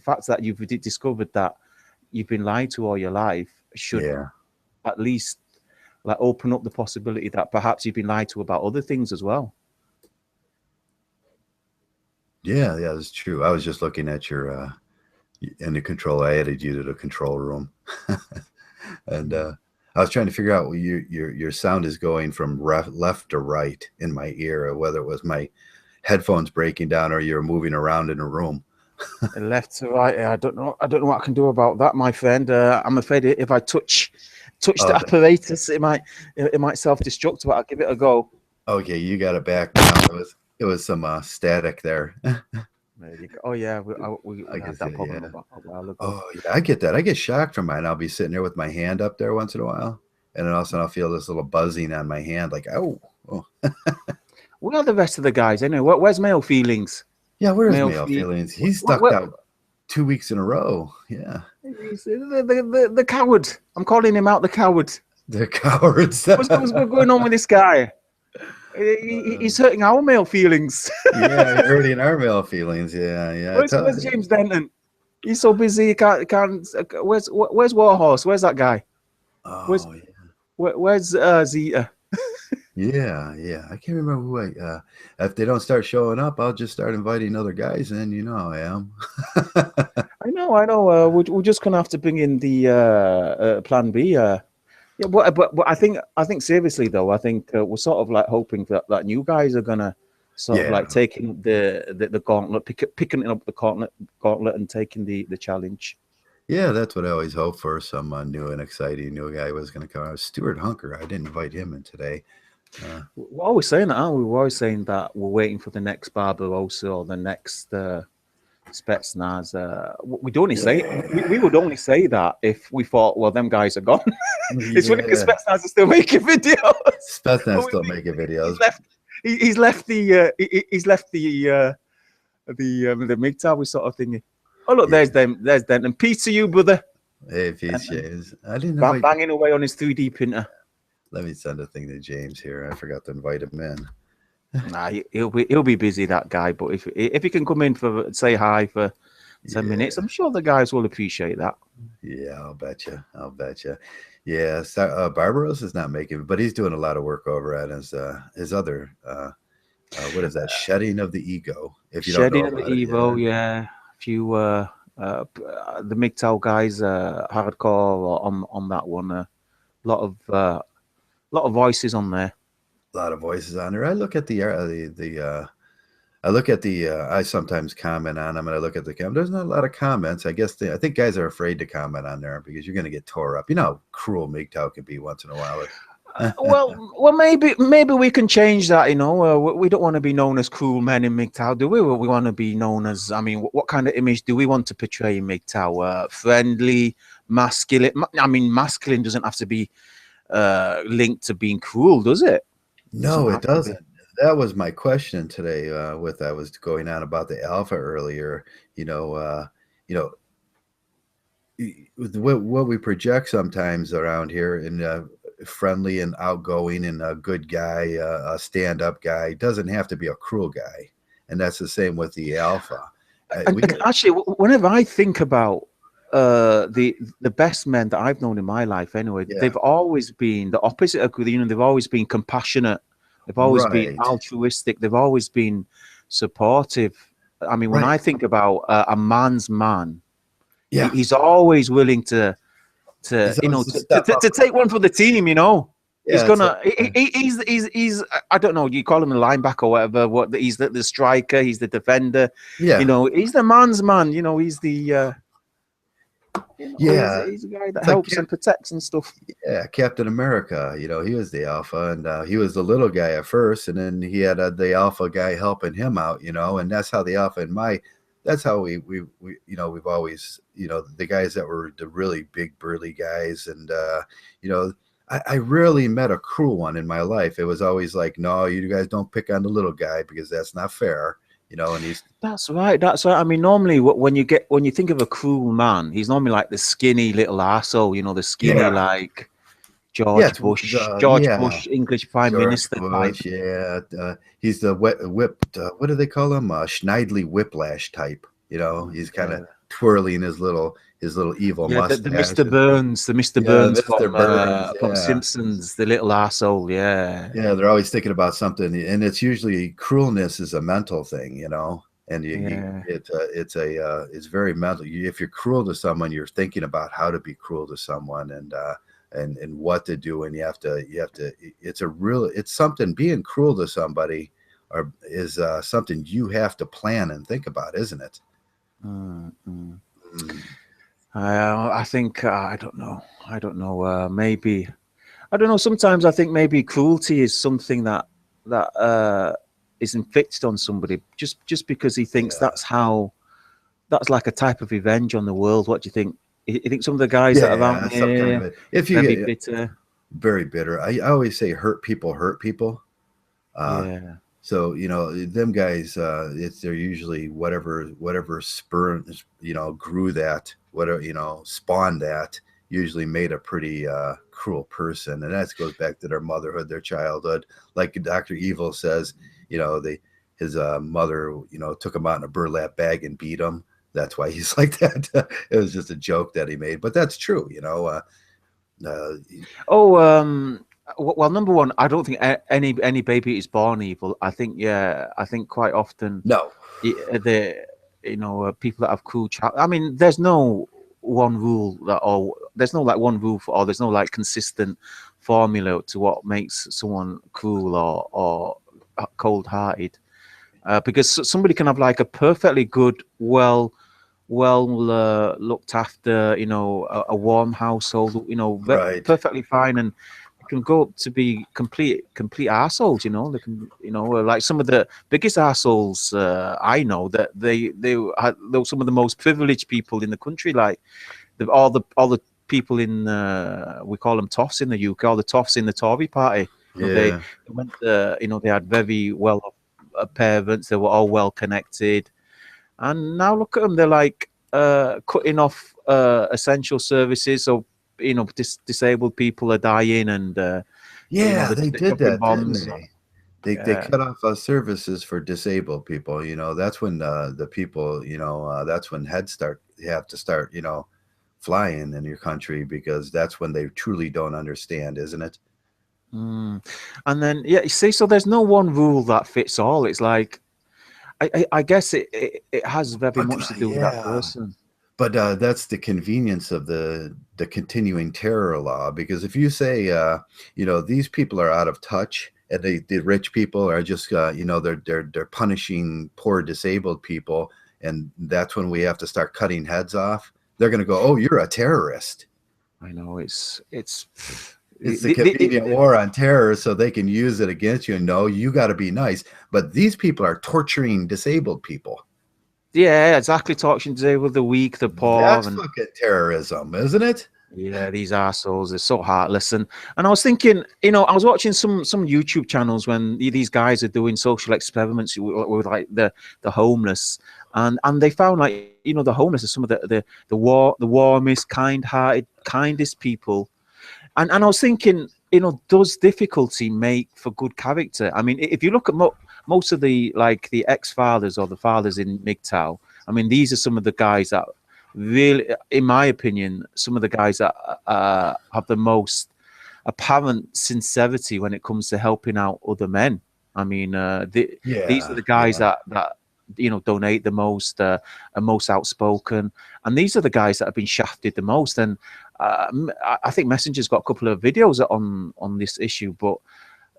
fact that you've discovered that you've been lied to all your life should at least like open up the possibility that perhaps you've been lied to about other things as well.
Yeah, that's true. I was just looking at your in the control. I added you to the control room, and I was trying to figure out your sound is going from left to right in my ear, or whether it was my headphones breaking down or you're moving around in a room.
Left to right. I don't know what I can do about that, my friend. I'm afraid if I touch the apparatus, it might self-destruct, but I'll give it a go.
Okay, you got it back now. It was some static there.
There you go. Oh yeah, we had that problem about a while ago.
Oh yeah, I get that. I get shocked from mine. I'll be sitting there with my hand up there once in a while, and then all of a sudden I'll feel this little buzzing on my hand, like oh.
Where are the rest of the guys anyway? Where's Male Feelings?
Yeah, where's Male Feelings? He's stuck out 2 weeks in a row. Yeah.
He's the coward. I'm calling him out the coward.
The cowards.
What's going on with this guy? He's hurting our male feelings.
Yeah, hurting our male feelings. Yeah.
Where's James Denton? He's so busy. He can't. Where's Warhorse? Where's that guy? Where's Zeta?
Yeah. I can't remember who if they don't start showing up, I'll just start inviting other guys in. You know how I am.
I know. We're just gonna have to bring in the Plan B. Yeah, but I think seriously though, I think we're sort of like hoping that new guys are gonna sort of like taking the gauntlet, picking up the gauntlet and taking the challenge.
Yeah, that's what I always hope for. Some new and exciting new guy was going to come out. Stuart Hunker, I didn't invite him in today.
We're always saying that, aren't we? We're always saying that we're waiting for the next Barbarossa or the next Spetsnaz. We'd only say we would only say that if we thought, well, them guys are gone. It's funny because Spetsnaz is still making videos.
Spetsnaz still making videos.
He's left he's left the Mgtow sort of thingy. Oh look,
Yeah.
there's them, and peace to you, brother.
Hey, peace,
And
James. I didn't invite.
banging away on his 3D printer.
Let me send a thing to James here. I forgot to invite him in.
Nah, he'll be busy, that guy. But if he can come in for say hi for 10 minutes, I'm sure the guys will appreciate that.
Yeah, I'll bet you. I'll bet you. Yeah, so, Barbaros is not making it, but he's doing a lot of work over at his other what is that? Shedding of the ego. If you don't know
Shedding of the
about it,
Evo, yeah. A few the Mgtow guys hardcore on that one. A lot of voices on there.
a lot of voices on there. I look at I look at the I sometimes comment on them, and I look at the comment. There's not a lot of comments. I guess I think guys are afraid to comment on there because you're going to get tore up. You know how cruel Mgtow can be once in a while.
Well, maybe we can change that. You know, we don't want to be known as cruel men in Mgtow, do we? We want to be known as. I mean, what kind of image do we want to portray in Mgtow? Friendly, masculine. I mean, masculine doesn't have to be linked to being cruel, does it?
No, it doesn't. That was my question today. With I was going on about the alpha earlier. You know, what we project sometimes around here in friendly and outgoing and a good guy, a stand-up guy, doesn't have to be a cruel guy, and that's the same with the alpha.
Actually, whenever I think about the best men that I've known in my life, anyway, they've always been the opposite of, you know, they've always been compassionate, they've always been altruistic, they've always been supportive. I mean, when I think about a man's man, he's always willing to take one for the team, you know. He's gonna. He's. I don't know. You call him a linebacker or whatever. What? He's the striker. He's the defender.
Yeah.
You know. He's the man's man. You know. He's the. He's a guy that helps and protects and stuff.
Yeah, Captain America. You know, he was the alpha, and he was the little guy at first, and then he had the alpha guy helping him out. You know, and that's how the alpha that's how we you know, we've always, you know, the guys that were the really big burly guys, and you know, I rarely met a cruel one in my life. It was always like, no, you guys don't pick on the little guy because that's not fair, you know. And
that's right. I mean, normally when you think of a cruel man, he's normally like the skinny little arsehole, you know, the skinny like George Bush, English Prime Minister
Bush, type. He's the whipped. What do they call him? Schneidly Whiplash type. You know, he's kind of twirling his little evil mustache.
The Mr. Burns, from Simpsons, the little arsehole. Yeah,
they're always thinking about something, and it's usually cruelness is a mental thing, you know. And it's very mental. If you're cruel to someone, you're thinking about how to be cruel to someone, and what to do, and you have to it's something. Being cruel to somebody is something you have to plan and think about, isn't it?
I think I don't know, maybe I don't know, sometimes I think maybe cruelty is something that is inflicted on somebody just because he thinks that's like a type of revenge on the world. What do you think? You think some of the guys that are out here,
if you get
bitter,
very bitter. I always say hurt people. So, you know, them guys, they're usually whatever spurn, you know, grew that, whatever, you know, spawned that, usually made a pretty cruel person. And that goes back to their motherhood, their childhood. Like Dr. Evil says, you know, his mother, you know, took him out in a burlap bag and beat him. That's why he's like that. It was just a joke that he made, but that's true, you know.
Well, number one, I don't think any baby is born evil. I think quite often people that have cruel child. I mean, there's no one rule there's no like consistent formula to what makes someone cruel or cold-hearted. Because somebody can have like a perfectly good, well looked after, you know, a warm household, you know, perfectly fine, and can go up to be complete assholes, you know. They can, you know, like some of the biggest assholes I know, that they were some of the most privileged people in the country, like all the people in we call them toffs in the UK, all the toffs in the Tory party. They
Yeah.
went, they had very well parents. They were all well connected, and now look at them. They're like cutting off essential services. So disabled people are dying, and
Yeah,
they're
they did
dropping
that, didn't
bombs.
they? They
Yeah.
cut off services for disabled people. That's when the people, that's when Head Start have to start, flying in your country, because that's when they truly don't understand, isn't it?
Mm. And then you see, so there's no one rule that fits all. It's like I guess it has very
But
much to do with that
yeah,
person.
but that's the convenience of the continuing terror law. Because if you say, these people are out of touch, and the rich people are just, they're punishing poor disabled people, and that's when we have to start cutting heads off. They're going to go, "Oh, you're a terrorist."
I know it's
It's the convenient war on terror, so they can use it against you. No, you got to be nice. But these people are torturing disabled people.
yeah, exactly. Talking today with the weak, the poor,
That's
and
fucking terrorism, isn't it?
yeah, these assholes are so heartless. And I was thinking, I was watching some YouTube channels when these guys are doing social experiments with like the homeless, and they found, like, the homeless are some of the warmest, kind-hearted, kindest people. And I was thinking, does difficulty make for good character? I mean, if you look at most of the ex-fathers or the fathers in Mgtow, I mean, these are some of the guys that really, in my opinion, some of the guys that have the most apparent sincerity when it comes to helping out other men. I mean, these are
Yeah,
the guys
yeah.
that donate the most, are most outspoken, and these are the guys that have been shafted the most. And I think Messenger's got a couple of videos on this issue, but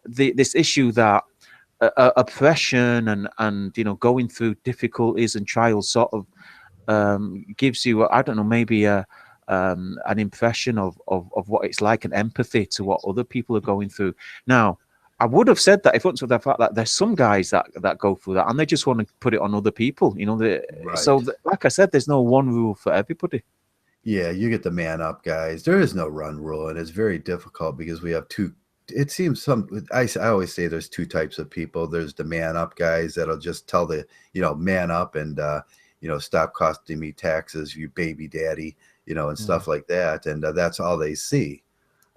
this issue that oppression and going through difficulties and trials sort of gives you, I don't know, maybe an impression of what it's like, and empathy to what other people are going through. Now, I would have said that if it wasn't for the fact that there's some guys that go through that and they just want to put it on other people,
Right.
like I said, there's no one rule for everybody.
Yeah, you get the man up guys. There is no run rule, and it's very difficult because we have two. It seems I always say there's two types of people. There's the man up guys that'll just tell man up, and stop costing me taxes, you baby daddy, and
Mm,
stuff like that, and that's all they see.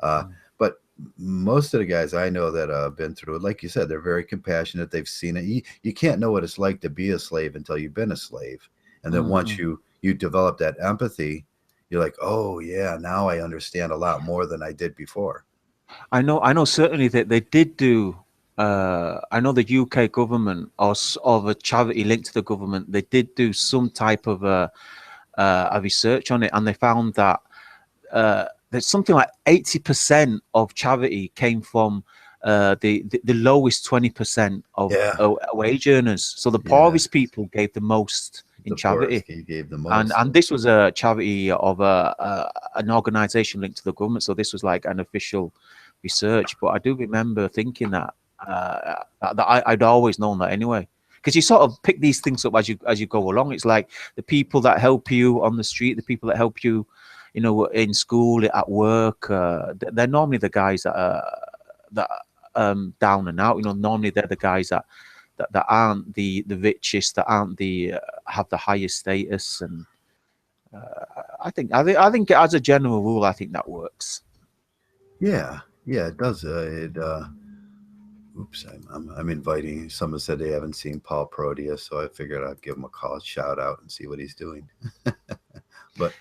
Uh,
mm,
but most of the guys I know that have been through it, like you said, they're very compassionate. They've seen it. You can't know what it's like to be a slave until you've been a slave, and then once
mm.
you develop that empathy, you're like, oh yeah, now I understand a lot more than I did before.
I know certainly that they did do. I know the UK government or a charity linked to the government. They did do some type of a research on it, and they found that there's something like 80% of charity came from the lowest 20% of
Yeah,
wage earners. So the
yeah.
poorest people gave the most in
The
charity.
poorest gave the
and
most.
and this was a charity of an organization linked to the government, so this was like an official research. But I do remember thinking that I'd always known that anyway, because you sort of pick these things up as you go along. It's like the people that help you on the street, the people that help you, in school, at work, they're normally the guys that down and out. Normally they're the guys that aren't the richest, that aren't the have the highest status. And I think as a general rule, I think that works.
Yeah, yeah, it does. Oops, I'm inviting. Someone said they haven't seen Paul Proteus, so I figured I'd give him a call, shout out, and see what he's doing. But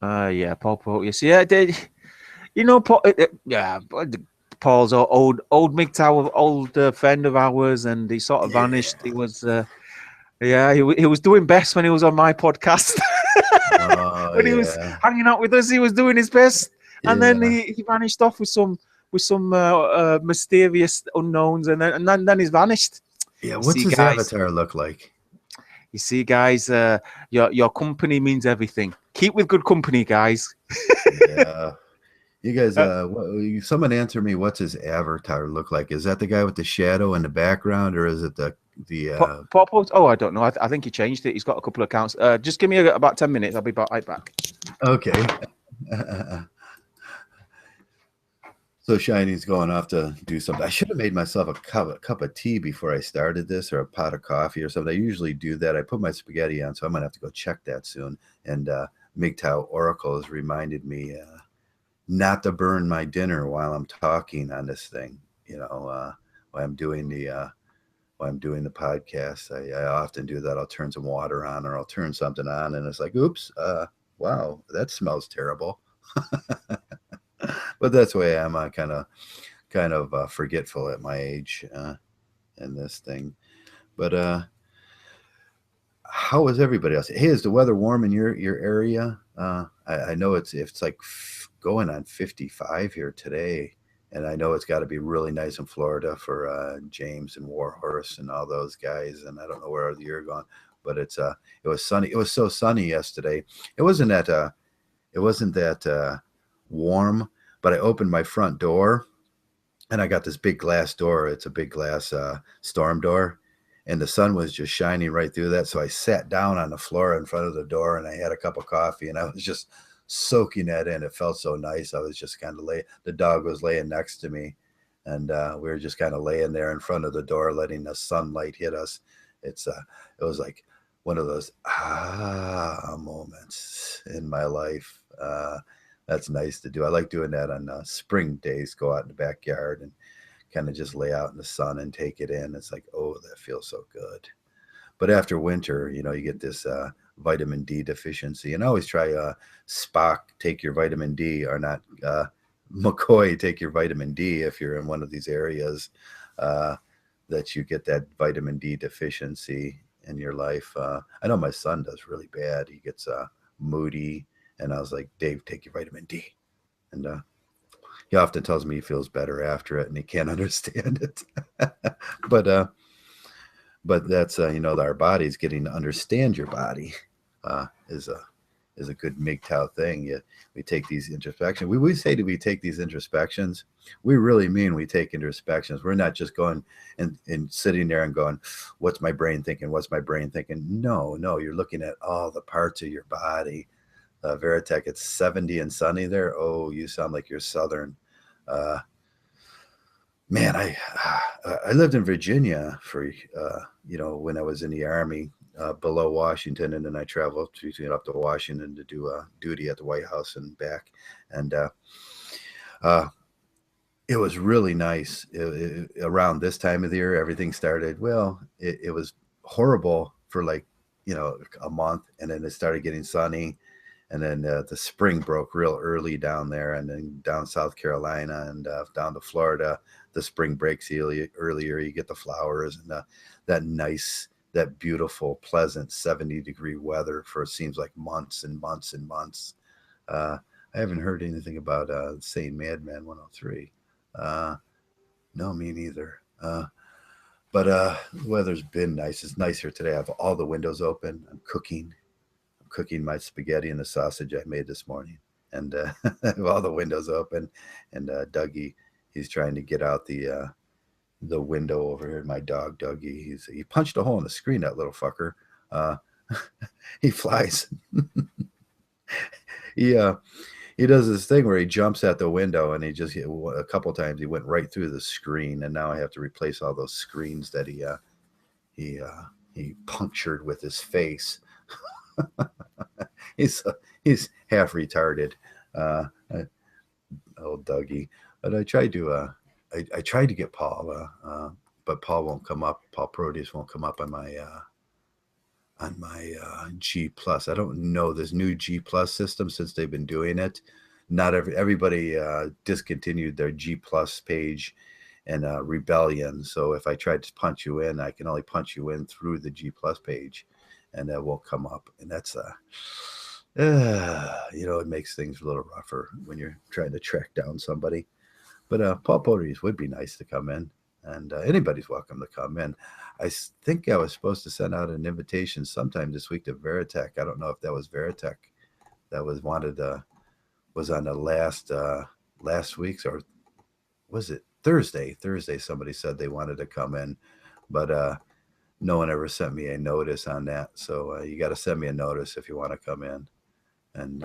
Yeah, Paul Proteus. Yeah, Paul. Yeah, Paul's old Mgtow, old friend of ours, and he sort of
yeah,
vanished. He was. Yeah, he was doing best when he was on my podcast.
oh
When he was
yeah,
hanging out with us, he was doing his best, and then
yeah,
he vanished off with some mysterious unknowns, and then he's vanished.
yeah.
You
What's
see,
his
guys.
avatar look like?
You see, guys. Your company means everything. Keep with good company, guys.
Yeah, you guys.
Uh,
Someone answer me. What's his avatar look like? Is that the guy with the shadow in the background, or is it the?
Oh, I don't know. I think he changed it. He's got a couple of accounts. Just give me about 10 minutes. I'll be right back.
Okay. So Shiny's going off to do something. I should have made myself a cup of tea before I started this, or a pot of coffee or something. I usually do that. I put my spaghetti on, so I'm gonna have to go check that soon. And Mgtow Oracle has reminded me not to burn my dinner while I'm talking on this thing. While I'm doing the podcast, I often do that. I'll turn some water on, or I'll turn something on, and it's like, oops, wow, that smells terrible. But that's the way I am. I kind of forgetful at my age in this thing. But how is everybody else? Hey, is the weather warm in your area? I know it's like going on 55 here today, and I know it's got to be really nice in Florida for James and Warhorse and all those guys. And I don't know where you're going, but it was sunny. It was so sunny yesterday. It wasn't that warm, but I opened my front door, and I got this big glass door. It's a big glass storm door, and the sun was just shining right through that. So I sat down on the floor in front of the door, and I had a cup of coffee, and I was just soaking that in. It felt so nice. I was just kind of the dog was laying next to me, and we were just kind of laying there in front of the door, letting the sunlight hit us. It was like one of those moments in my life. That's nice to do. I like doing that on spring days. Go out in the backyard and kind of just lay out in the sun and take it in. It's like, oh, that feels so good. But after winter, you get this vitamin D deficiency. And I always try Spock, take your vitamin D, or not McCoy, take your vitamin D if you're in one of these areas that you get that vitamin D deficiency in your life. I know my son does really bad. He gets moody. And I was like, Dave, take your vitamin D. And he often tells me he feels better after it, and he can't understand it. But that's our body's getting to understand your body is a good Mgtow thing. We take these introspections. We say that we take these introspections. We really mean we take introspections. We're not just going and sitting there and going, what's my brain thinking? What's my brain thinking? No, you're looking at all the parts of your body. Veritech, it's 70 and sunny there. Oh, you sound like you're Southern. Man, I lived in Virginia for, when I was in the Army below Washington, and then I traveled up to Washington to do duty at the White House and back. And it was really nice. Around this time of the year, everything started, it was horrible for like, a month, and then it started getting sunny. And then the spring broke real early down there, and then down South Carolina and down to Florida, the spring breaks earlier. You get the flowers and that beautiful, pleasant 70-degree weather for it seems like months and months and months. I haven't heard anything about St. Madman 103. No, me neither. But the weather's been nice. It's nice here today. I have all the windows open. I'm cooking my spaghetti and the sausage I made this morning, and I have all the windows open. And Dougie, he's trying to get out the window over here. My dog Dougie, he punched a hole in the screen. That little fucker. He flies. He does this thing where he jumps at the window, and a couple times he went right through the screen, and now I have to replace all those screens that he punctured with his face. He's half retarded, old Dougie. But I tried to get Paul, but Paul won't come up. Paul Proteus won't come up on my G Plus. I don't know this new G Plus system since they've been doing it. Not everybody discontinued their G Plus page and rebellion. So if I tried to punch you in, I can only punch you in through the G Plus page, and that won't come up. And that's it makes things a little rougher when you're trying to track down somebody. But Paul Proteus would be nice to come in, and anybody's welcome to come in. I think I was supposed to send out an invitation sometime this week to Veritech. I don't know if that was Veritech that was on the last week's, or was it Thursday? Somebody said they wanted to come in, but no one ever sent me a notice on that. So you got to send me a notice if you want to come in. And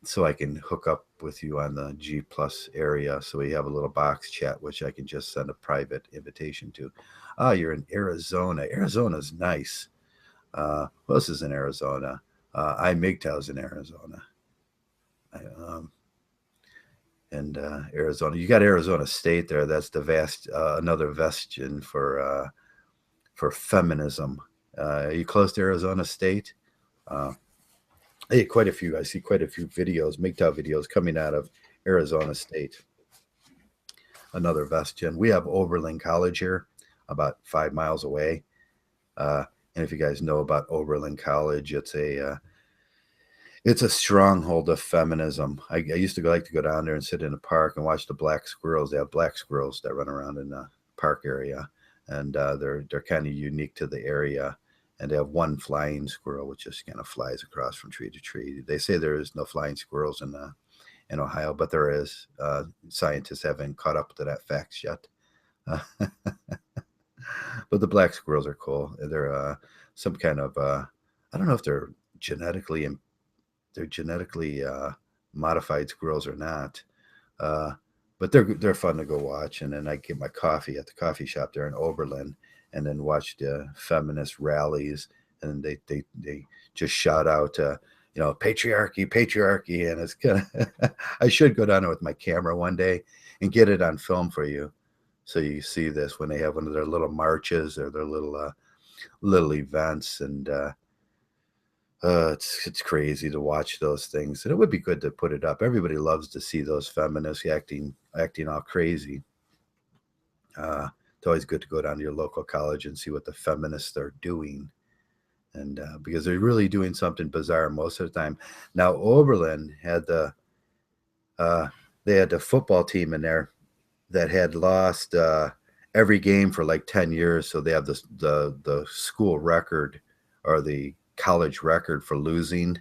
so I can hook up with you on the G plus area. So we have a little box chat, which I can just send a private invitation to. Ah, you're in Arizona. Arizona's nice. Who else is in Arizona? Mgtow's in Arizona. I, and Arizona, you got Arizona State there. That's the another bastion for feminism. Are you close to Arizona State? Hey, quite a few. I see quite a few videos, Mgtow videos coming out of Arizona State. Another bastion. We have Oberlin College here, about 5 miles away. And if you guys know about Oberlin College, it's a stronghold of feminism. I used to like to go down there and sit in the park and watch the black squirrels. They have black squirrels that run around in the park area, and they're kind of unique to the area. And they have one flying squirrel, which just kind of flies across from tree to tree. They say there is no flying squirrels in Ohio, but there is. Scientists haven't caught up to that fact yet. But the black squirrels are cool. They're some kind of I don't know if they're genetically modified squirrels or not. But they're fun to go watch. And then I get my coffee at the coffee shop there in Oberlin, and then watch the feminist rallies, and they just shout out patriarchy, and it's kind of I should go down there with my camera one day and get it on film for you, so you see this when they have one of their little marches or their little events. And it's crazy to watch those things, and it would be good to put it up. Everybody loves to see those feminists acting all crazy. It's always good to go down to your local college and see what the feminists are doing, and because they're really doing something bizarre most of the time. Now Oberlin had they had the football team in there that had lost every game for like 10 years, so they have the school record, or the college record, for losing.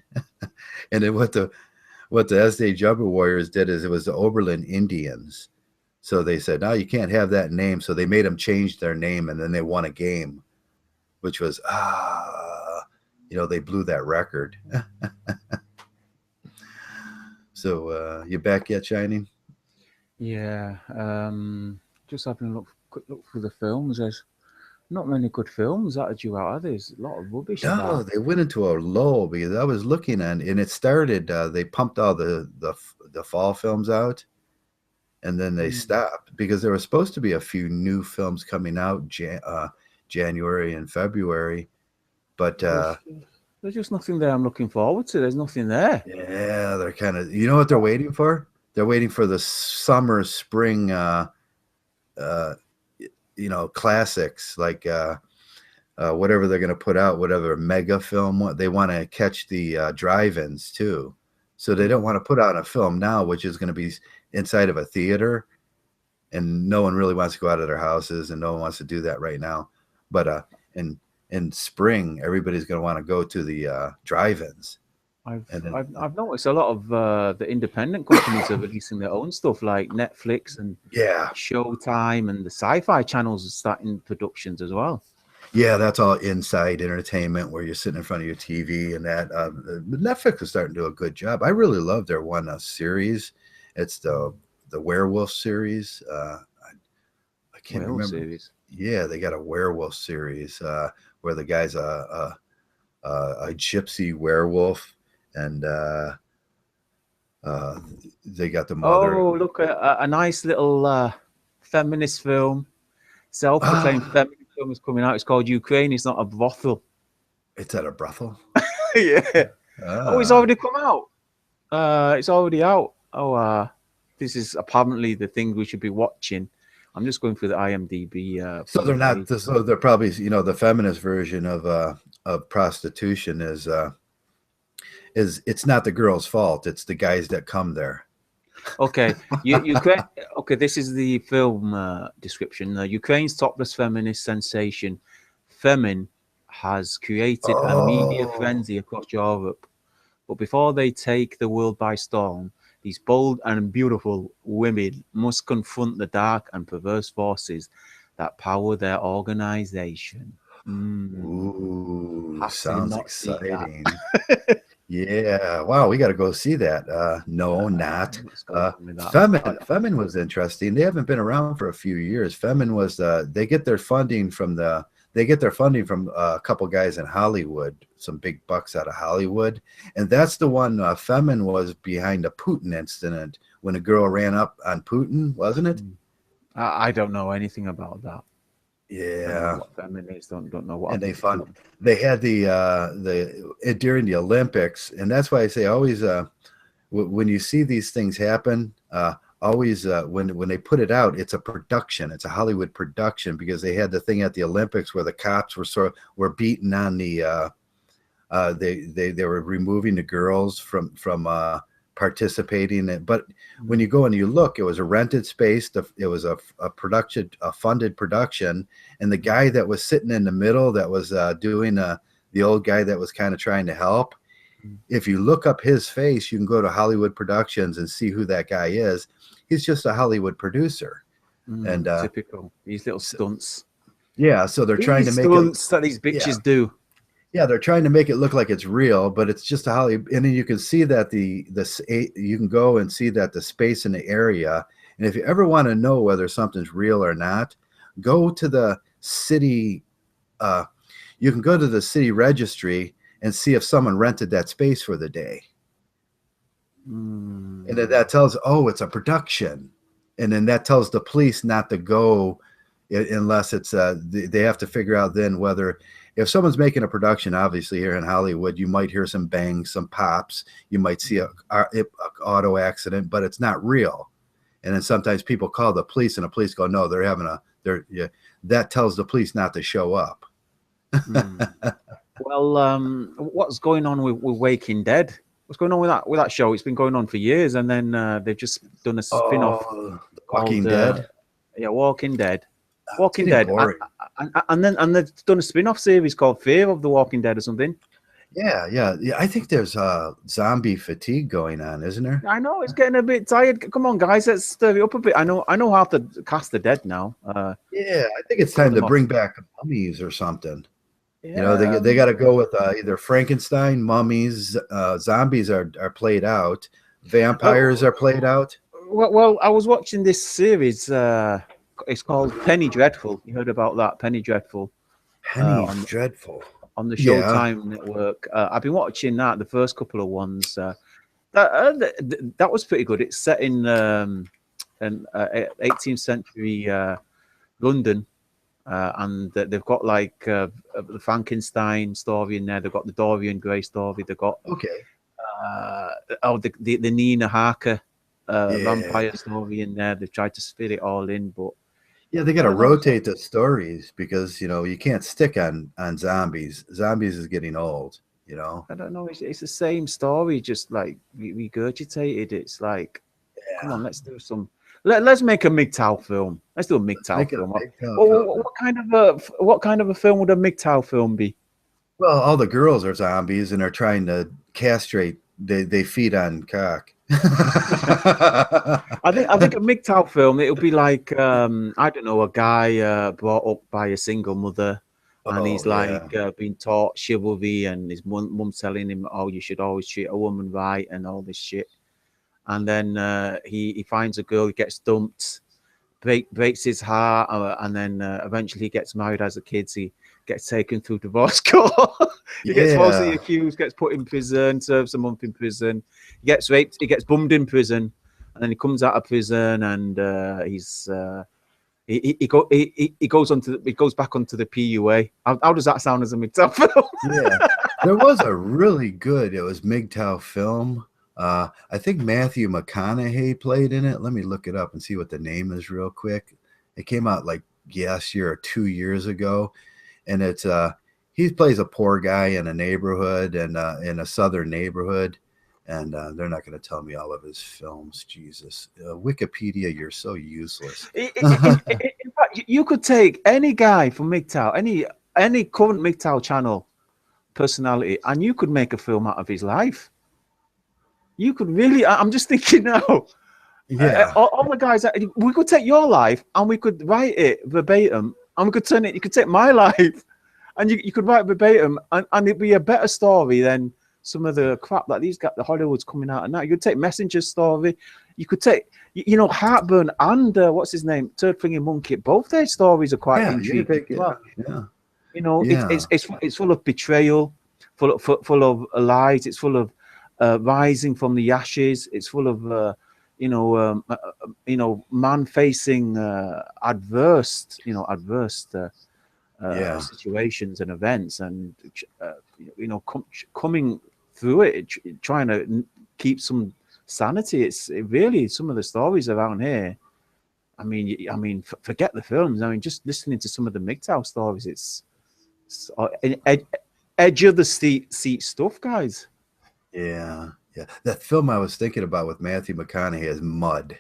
And then what the SJW Warriors did is, it was the Oberlin Indians. So they said, no, you can't have that name. So they made them change their name, and then they won a game, which was, they blew that record. So you back yet, Shining?
Yeah. Just having a quick look through the films. There's not many good films that are due out. There's a lot of rubbish
No,
about.
they went into a lull, because I was looking and it started. They pumped all the fall films out, and then they stopped, because there was supposed to be a few new films coming out January and February, but
There's just nothing there I'm looking forward to. There's nothing there.
yeah, they're kind of, you know what they're waiting for? They're waiting for the summer, spring, classics, like whatever they're going to put out, whatever mega film. They want to catch the drive-ins too. So they don't want to put out a film now, which is going to be inside of a theater, and no one really wants to go out of their houses, and no one wants to do that right now. But in spring, everybody's going to want to go to the drive-ins.
I've noticed a lot of the independent companies are releasing their own stuff, like Netflix and Showtime, and the Sci-Fi channels are starting productions as well.
Yeah, that's all inside entertainment, where you're sitting in front of your TV, and that Netflix is starting to do a good job. I really love their one series. It's the werewolf series. I can't remember. Series. Yeah, they got a werewolf series where the guy's a gypsy werewolf, and they got the mother.
Oh, look, a nice little feminist film, self-proclaimed feminist film is coming out. It's called Ukraine. It's not a brothel.
It's at a brothel?
Yeah. Oh, it's already come out. It's already out. Oh, this is apparently the thing we should be watching. I'm just going through the IMDb.
So they're not. So they're probably, the feminist version of prostitution is it's not the girl's fault. It's the guys that come there.
Okay, Ukraine. Okay, this is the film description. Ukraine's topless feminist sensation, Femin, has created a media frenzy across Europe. But before they take the world by storm, these bold and beautiful women must confront the dark and perverse forces that power their organization.
Ooh, sounds exciting. Yeah, wow, we got to go see that. No, not.
What's going on with that?
Femin was interesting. They haven't been around for a few years. Femin was they get their funding from a couple guys in Hollywood, some big bucks out of Hollywood, and that's the one. Femin was behind the Putin incident when a girl ran up on Putin, wasn't it?
I don't know anything about that. Don't know
Yeah,
what feminine is. Don't know what.
and they had during the Olympics, and that's why I say always when you see these things happen, always when they put it out, it's a production, it's a Hollywood production, because they had the thing at the Olympics where the cops were beating on the they were removing the girls from participating in, but when you go and you look, it was a rented space. It was a funded production, and the guy that was sitting in the middle that was doing the old guy that was kind of trying to help. If you look up his face, you can go to Hollywood Productions and see who that guy is. He's just a Hollywood producer, and
typical these little stunts.
Yeah, so they're trying to make
stunts that these bitches do.
Yeah, they're trying to make it look like it's real, but it's just a Hollywood. And then you can see that you can go and see that the space in the area. And if you ever want to know whether something's real or not, go to the city. You can go to the city registry and see if someone rented that space for the day. And then that tells, oh, it's a production. And then that tells the police not to go unless it's they have to figure out then whether, if someone's making a production, obviously here in Hollywood, you might hear some bangs, some pops, you might see a auto accident, but it's not real. And then sometimes people call the police, and the police go, no, that tells the police not to show up.
Well, what's going on with Waking Dead? What's going on with that show? It's been going on for years, and then they've just done a spin-off.
Walking Dead.
Yeah, Walking Dead. Walking Dead, and then they've done a spin-off series called Fear of the Walking Dead or something.
Yeah. I think there's zombie fatigue going on, isn't there?
I know, it's getting a bit tired. Come on, guys, let's stir it up a bit. I know half the cast are dead now.
Yeah, I think it's time to bring back mummies or something. Yeah. You know, they got to go with either Frankenstein, mummies, zombies are played out, vampires are played out.
Well, I was watching this series. It's called Penny Dreadful. You heard about that? Penny Dreadful.
Dreadful.
On the Showtime network. I've been watching that, the first couple of ones. That was pretty good. It's set in 18th century London. And they've got like the Frankenstein story in there. They've got the Dorian Gray story. They've got the Nina Harker vampire story in there. They've tried to fit it all in, but
yeah, they got to rotate the stories because you can't stick on zombies. Zombies is getting old.
I don't know. It's the same story, just like regurgitated. It's like, come on, let's do some. Let's make a Mgtow film. Let's do a Mgtow film. What kind of a film would a Mgtow film be?
Well, all the girls are zombies and are trying to castrate. They feed on cock.
I think a Mgtow film, it'll be like I don't know, a guy brought up by a single mother, and he's like being taught chivalry, and his mum's telling him, oh, you should always treat a woman right and all this shit. And then he finds a girl, he gets dumped, breaks his heart, and then eventually he gets married as a kid. So he gets taken through divorce court. He gets falsely accused, gets put in prison, serves a month in prison. He gets raped, he gets bummed in prison, and then he comes out of prison, and he goes back onto the PUA. How does that sound as a Mgtow film?
Yeah, there was a really good Mgtow film. I think Matthew McConaughey played in it. Let me look it up and see what the name is real quick. It came out like last year or 2 years ago, and it's he plays a poor guy in a neighborhood and in a southern neighborhood, and they're not going to tell me all of his films. Jesus, Wikipedia, you're so useless.
In fact, you could take any guy from Mgtow, any current Mgtow channel personality, and you could make a film out of his life. You could really. I'm just thinking now.
Yeah.
All the guys. We could take your life and we could write it verbatim, and we could turn it. You could take my life, and you could write verbatim, and it'd be a better story than some of the crap that these guys, the Hollywood's coming out, and now you could take Messenger's story, you could take, you know, Heartburn and what's his name, Third Finger Monkey. Both their stories are quite intriguing.
Yeah.
You know,
Yeah.
it's full of betrayal, full of lies. It's full of rising from the ashes. It's full of man facing adverse situations and events, and coming through it, trying to keep some sanity. It's really some of the stories around here. I mean, forget the films. I mean, just listening to some of the Mgtow stories, it's edge of the seat stuff, guys.
Yeah. That film I was thinking about with Matthew McConaughey is Mud.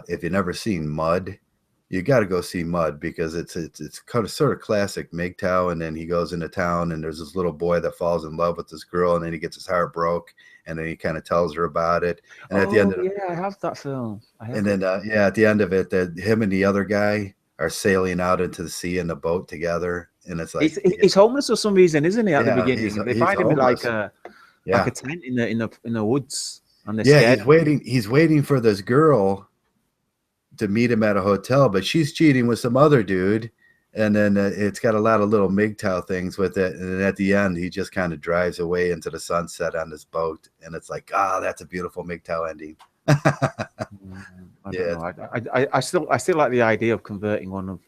If you've never seen Mud, you got to go see Mud, because it's kind of sort of classic Mgtow. And then he goes into town, and there's this little boy that falls in love with this girl, and then he gets his heart broke, and then he kind of tells her about it. And at the end of
I have that film.
At the end of it, that him and the other guy are sailing out into the sea in the boat together, and it's like
he's homeless for some reason, isn't he? At the beginning, they find him
homeless.
like a tent in the woods, and they're scared.
He's waiting for this girl to meet him at a hotel, but she's cheating with some other dude, and then it's got a lot of little Mgtow things with it, and then at the end he just kind of drives away into the sunset on this boat, and it's like, that's a beautiful Mgtow ending.
I don't know. I still like the idea of converting one of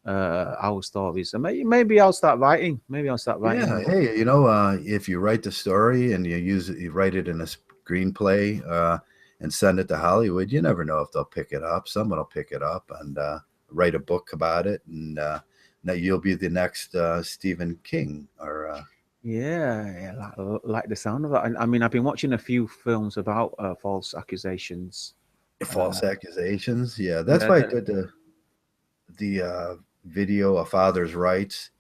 our stories, and maybe I'll start writing.
Yeah, hey, if you write the story and you write it in a screenplay and send it to Hollywood, you never know if they'll pick it up. Someone will pick it up and write a book about it, and now you'll be the next Stephen King or.
Yeah, like the sound of that. I mean, I've been watching a few films about false accusations.
False accusations, yeah. That's why I did the video, A Father's Rights.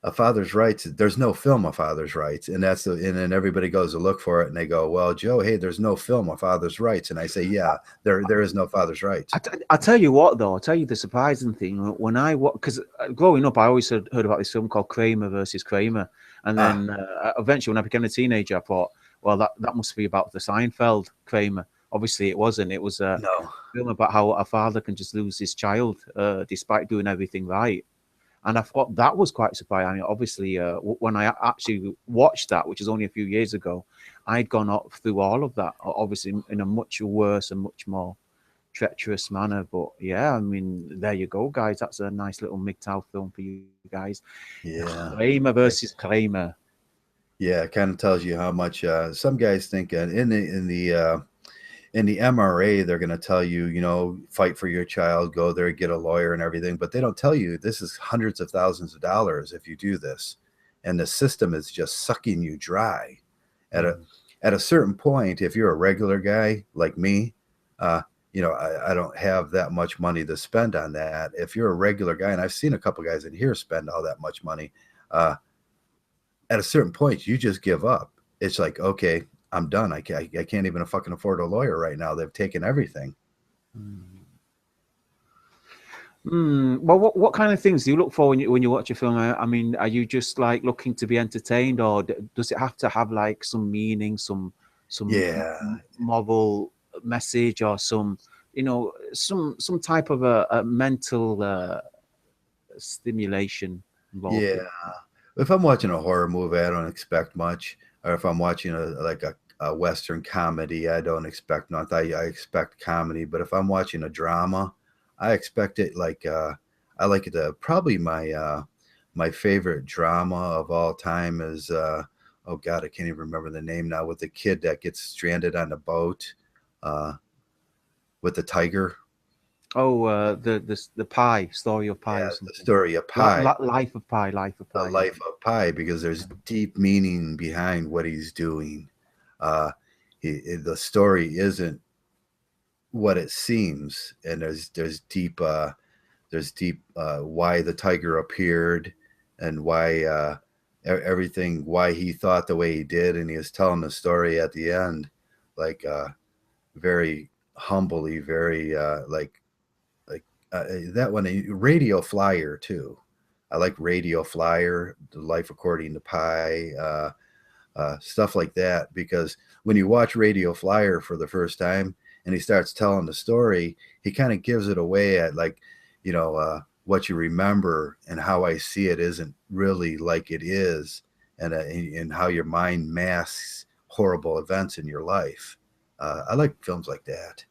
A Father's Rights. There's no film, A Father's Rights, and and then everybody goes to look for it, and they go, "Well, Joe, hey, there's no film, A Father's Rights," and I say, "Yeah, there is no father's rights."
I tell you what, though, I'll tell you the surprising thing. When because growing up, I always heard about this film called Kramer versus Kramer, and then eventually, when I became a teenager, I thought, well, that must be about the Seinfeld Kramer. Obviously, it wasn't. It was a film about how a father can just lose his child despite doing everything right. And I thought that was quite surprising. I mean, obviously, when I actually watched that, which is only a few years ago, I'd gone up through all of that, obviously in a much worse and much more treacherous manner. But yeah, I mean, there you go, guys. That's a nice little Mgtow film for you guys.
Yeah.
Kramer versus Kramer.
Yeah, it kind of tells you how much some guys think in the MRA, they're going to tell you, fight for your child, go there, get a lawyer and everything. But they don't tell you this is hundreds of thousands of dollars if you do this. And the system is just sucking you dry. At a certain point, if you're a regular guy like me, I don't have that much money to spend on that. If you're a regular guy, and I've seen a couple guys in here spend all that much money, at a certain point, you just give up. It's like, okay, I'm done. I can't even fucking afford a lawyer right now. They've taken everything.
Well, what kind of things do you look for when you watch a film? I mean, are you just like looking to be entertained, or does it have to have like some meaning, some moral message, or some type of a mental stimulation involved?
Yeah. If I'm watching a horror movie, I don't expect much. Or if I'm watching a Western comedy, I don't expect nothing. I expect comedy. But if I'm watching a drama, I expect it I like it probably my favorite drama of all time is oh God, I can't even remember the name now, with the kid that gets stranded on the boat with the tiger.
Oh, the Pi, Story of Pi.
Yeah,
or something.
The Story of Pi.
Life of Pi.
The Life of Pi, because there's deep meaning behind what he's doing. The story isn't what it seems, and there's deep why the tiger appeared, and why everything, why he thought the way he did, and he was telling the story at the end, like very humbly, very that one, Radio Flyer too. I like Radio Flyer, The Life According to Pi. stuff like that. Because when you watch Radio Flyer for the first time and he starts telling the story, he kind of gives it away at like, what you remember and how I see it isn't really like it is, and how your mind masks horrible events in your life. I like films like that.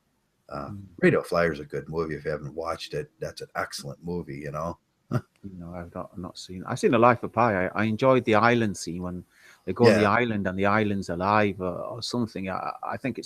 Radio Flyer is a good movie. If you haven't watched it, that's an excellent movie,
I've not seen. I've seen The Life of Pi. I enjoyed the island scene when they go on the island and the island's alive or something. I think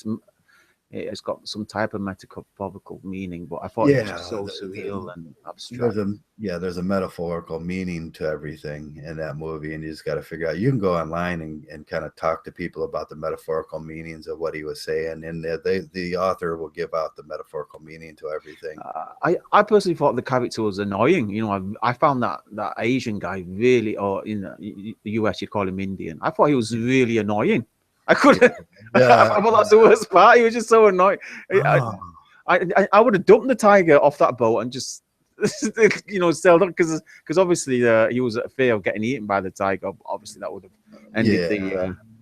it's got some type of metaphorical meaning, but I thought it was just so surreal and abstract.
There's a metaphorical meaning to everything in that movie, and you just got to figure out. You can go online and kind of talk to people about the metaphorical meanings of what he was saying, and the author will give out the metaphorical meaning to everything.
I personally thought the character was annoying. I found that Asian guy really, or in the US you'd call him Indian. I thought he was really annoying. I couldn't. Yeah. Well, that's the worst part. He was just so annoying. Oh. I would have dumped the tiger off that boat and just, sailed up because obviously he was at fear of getting eaten by the tiger. Obviously, that would have ended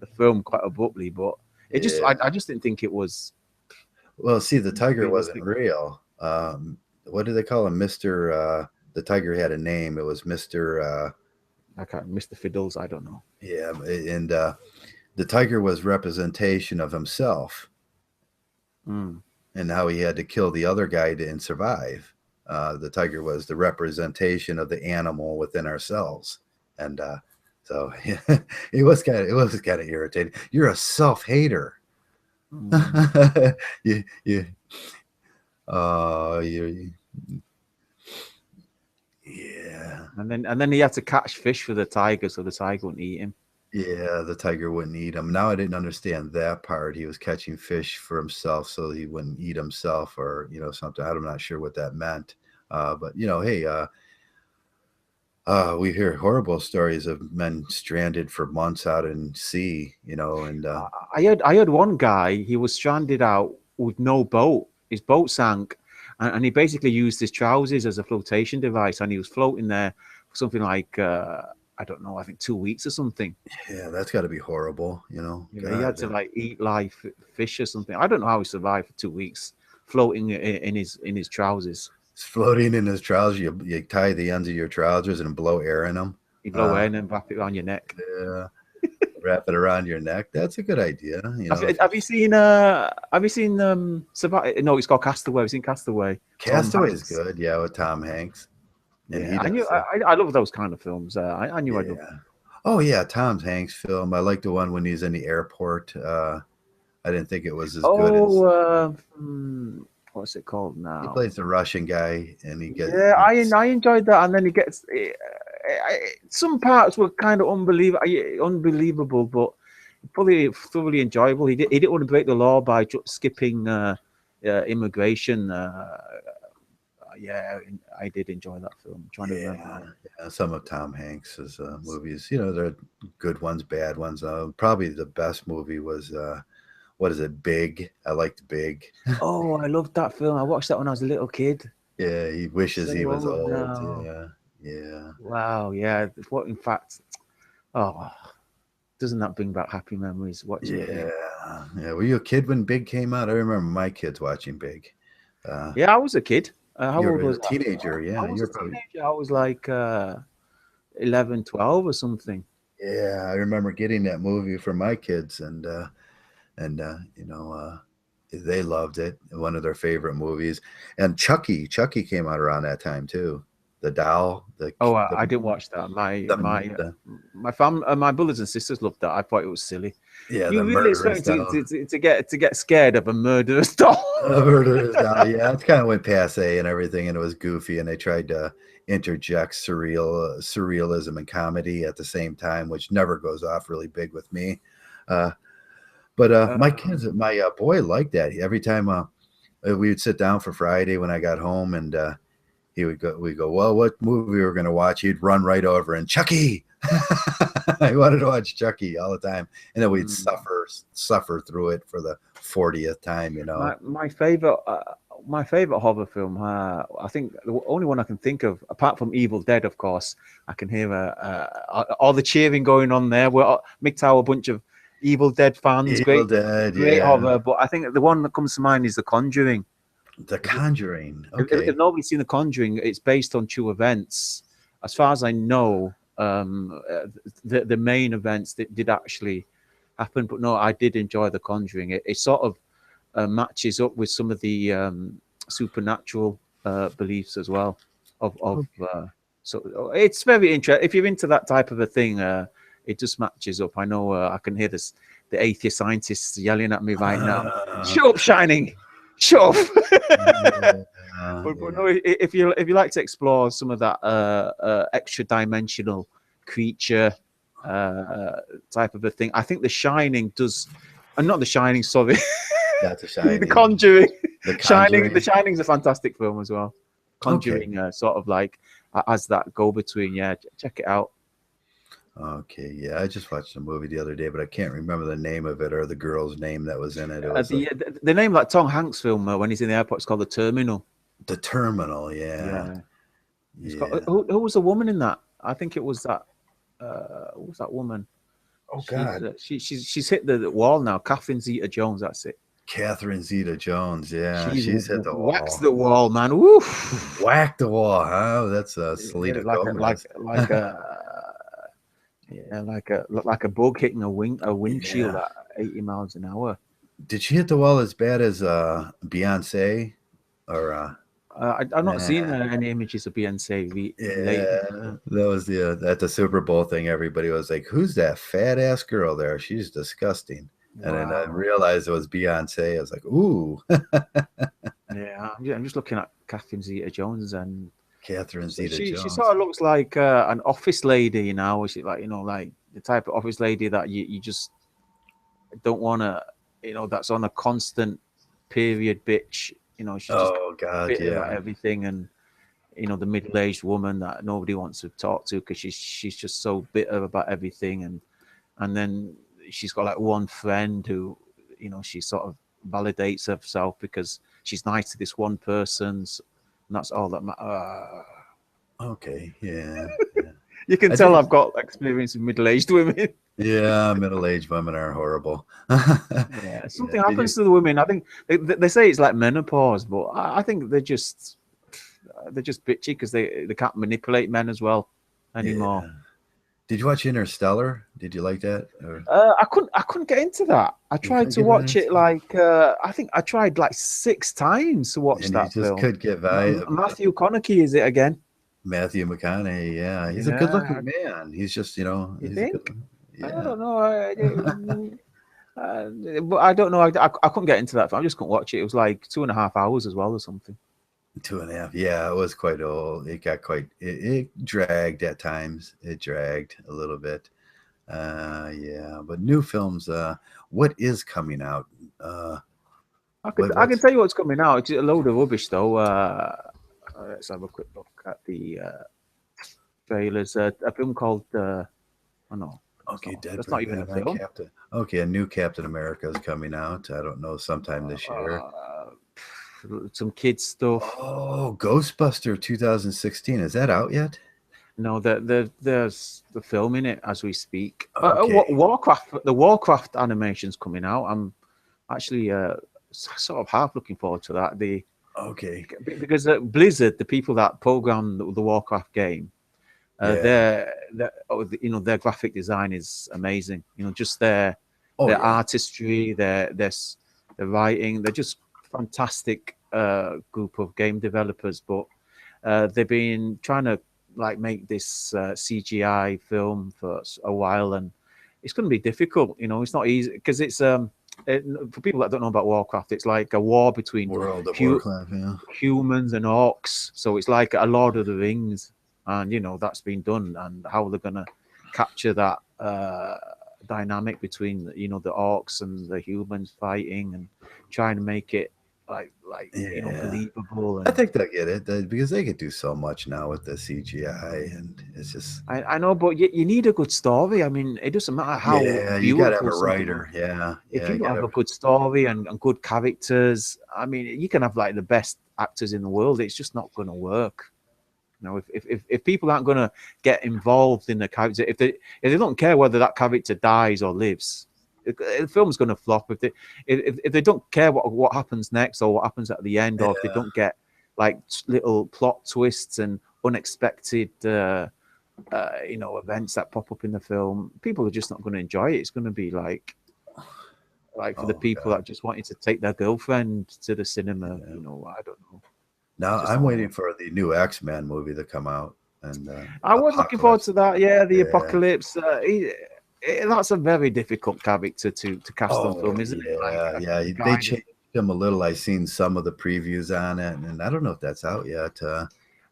the film quite abruptly. But it just, I just didn't think it was.
Well, see, the tiger wasn't real. What do they call him, Mr. The tiger had a name. It was Mr.
Mr. Fiddles. I don't know.
Yeah, and. The tiger was representation of himself and how he had to kill the other guy and survive. The tiger was the representation of the animal within ourselves. And so it was kind of irritating. You're a self-hater. Yeah.
And then he had to catch fish for the tiger so the tiger wouldn't eat him.
Yeah, the tiger wouldn't eat him. Now I didn't understand that part. He was catching fish for himself so he wouldn't eat himself, or something. I'm not sure what that meant. But hey, we hear horrible stories of men stranded for months out in sea. And
I heard one guy. He was stranded out with no boat. His boat sank, and he basically used his trousers as a flotation device, and he was floating there for something like. I don't know, I think 2 weeks or something.
Yeah, that's got to be horrible,
He had to eat live fish or something. I don't know how he survived for 2 weeks floating in his trousers.
It's floating in his trousers. You tie the ends of your trousers and blow air in them.
You blow air and then wrap it around your neck.
Yeah, wrap it around your neck. That's a good idea.
Have you seen? Survive? No, it's called Castaway. Have you seen Castaway?
Castaway is good. Yeah, with Tom Hanks.
Yeah, I love those kind of films. I knew I'd love them.
Oh yeah, Tom Hanks film. I like the one when he's in the airport. I didn't think it was as good as
what's it called now?
He plays the Russian guy, and he gets.
Yeah, I enjoyed that, and then he gets. Some parts were kind of unbelievable, but probably thoroughly enjoyable. He didn't want to break the law by skipping immigration. Yeah, I did enjoy that film. I'm trying to remember.
Yeah, some of Tom Hanks's movies, they're good ones, bad ones. Probably the best movie was, what is it, Big? I liked Big.
Oh, I loved that film. I watched that when I was a little kid.
Yeah, he wishes he was old.
Now.
Yeah.
Wow, yeah. What, in fact, doesn't that bring back happy memories watching it?
Yeah. Were you a kid when Big came out? I remember my kids watching Big.
Yeah, I was a kid. How old was
a teenager? Yeah,
I was a teenager. I was like 11, 12 or something.
Yeah, I remember getting that movie for my kids, and they loved it. One of their favorite movies. And Chucky came out around that time too. The doll.
I didn't watch that. My family, my brothers and sisters loved that. I thought it was silly.
Yeah,
you really expect to get scared of a murderous doll.
A murderous doll. Yeah, it's kind of went passe and everything, and it was goofy, and they tried to interject surrealism and comedy at the same time, which never goes off really big with me. But my kids, my boy liked that. Every time we would sit down for Friday when I got home, and we go, well, what movie we were going to watch? He'd run right over and Chucky. I wanted to watch Chucky all the time, and then we'd suffer through it for the 40th time.
My favorite my favorite horror film, I think the only one I can think of, apart from Evil Dead, of course, I can hear all the cheering going on there. We're Mgtow, a bunch of Evil Dead fans,
Evil Dead,
great
yeah.
horror. But I think the one that comes to mind is The Conjuring.
The Conjuring.
If
Okay.
nobody's seen The Conjuring, it's based on true events. As far as I know, the main events that did actually happen. But no, I did enjoy The Conjuring. It sort of matches up with some of the supernatural beliefs as well. So it's very interesting. If you're into that type of a thing, it just matches up. I know I can hear the atheist scientists yelling at me right now. Shut up, Shining! Shut up! But no, if you like to explore some of that extra dimensional creature type of a thing, I think The Shining does. Not The Shining, sorry.
That's a Shining.
The Conjuring.
The Conjuring.
The Shining's a fantastic film as well. Conjuring, sort of like as that go-between. Yeah, check it out.
Okay, yeah, I just watched a movie the other day, but I can't remember the name of it or the girl's name that was in it. It was
the name of that Tom Hanks film when he's in the airport is called The Terminal.
The Terminal, yeah.
Who was the woman in that? I think it was that. Who was that woman?
Oh God,
she's hit the wall now. Catherine Zeta-Jones, that's it.
Catherine Zeta-Jones, yeah, she's hit the wall.
Waxed the wall, man. Woof.
Whacked the wall, huh? That's a Selena Gomez.
Like a bug hitting a windshield at 80 miles an hour.
Did she hit the wall as bad as Beyonce? Or
I've not seen any images of Beyonce.
That was at the Super Bowl thing. Everybody was like, "Who's that fat ass girl there? She's disgusting." And then I realized it was Beyonce. I was like, "Ooh."
Yeah, I'm just looking at Catherine Zeta-Jones and
Catherine Zeta-Jones.
She sort of looks like an office lady, you know. She like like the type of office lady that you just don't want to, that's on a constant period bitch. She's just bitter about everything, and the middle-aged woman that nobody wants to talk to because she's just so bitter about everything, and then she's got like one friend who, she sort of validates herself because she's nice to this one person. And that's all that matters.
Okay, yeah.
You can tell I've got experience with middle-aged women.
Yeah, middle-aged women are horrible.
Yeah, something happens to the women. I think they say it's like menopause, but I think they're just bitchy because they can't manipulate men as well anymore.
Yeah. Did you watch Interstellar? Did you like that?
I couldn't get into that. I tried to watch it like I think I tried like 6 times to watch that film.
Could get by.
Matthew McConaughey is it again?
Matthew McConaughey, yeah, he's a good-looking man. He's just,
You think? I don't know. But I don't know. I couldn't get into that film. I just couldn't watch it. It was like 2.5 hours as well or something.
2.5. Yeah, it was quite old. It got it dragged at times. It dragged a little bit. Yeah, but new films. What is coming out?
I can tell you what's coming out. It's a load of rubbish though. Let's have a quick look at the trailers. A film called
Okay,
that's not even a film.
A new Captain America is coming out. I don't know, sometime this year.
Some kids stuff.
Oh, Ghostbuster 2016. Is that out yet?
No, there's the film in it as we speak. Warcraft. The Warcraft animation's coming out. I'm actually sort of half looking forward to that. Because Blizzard, the people that program the Warcraft game, their graphic design is amazing. Just their artistry, their writing. They're just fantastic group of game developers, but they've been trying to make this CGI film for a while, and it's going to be difficult. It's not easy because it's for people that don't know about Warcraft, it's like a war between
World of Warcraft,
humans and orcs. So it's like a Lord of the Rings, and that's been done, and how they're going to capture that dynamic between the orcs and the humans fighting and trying to make it believable.
I
And
think they'll get it because they could do so much now with the CGI, and it's just
I know, but you need a good story. I mean, it doesn't matter how
yeah, you got to have
beautiful
a
something
writer.
looks.
Yeah,
If
yeah,
you
you
don't
got
have
to.
a good story and good characters, I mean, you can have like the best actors in the world. It's just not going to work. You know, if people aren't going to get involved in the character, if they don't care whether that character dies or lives, the film's going to flop. If they don't care what happens next or what happens at the end, or if they don't get like little plot twists and unexpected events that pop up in the film, people are just not going to enjoy it. It's going to be like for the
Oh
people
God.
that just wanted to take their girlfriend to the cinema.
Yeah.
I don't know.
Now
Just
I'm
not
waiting
work.
for the new X-Men movie to come out and
I was looking forward
Apocalypse.
to that. Yeah, the
Yeah.
Apocalypse. That's a very difficult character to cast on
Oh
film, isn't it? Like
yeah, yeah.
a
They
guy that,
changed him a little. I seen some of the previews on it, and I don't know if that's out yet.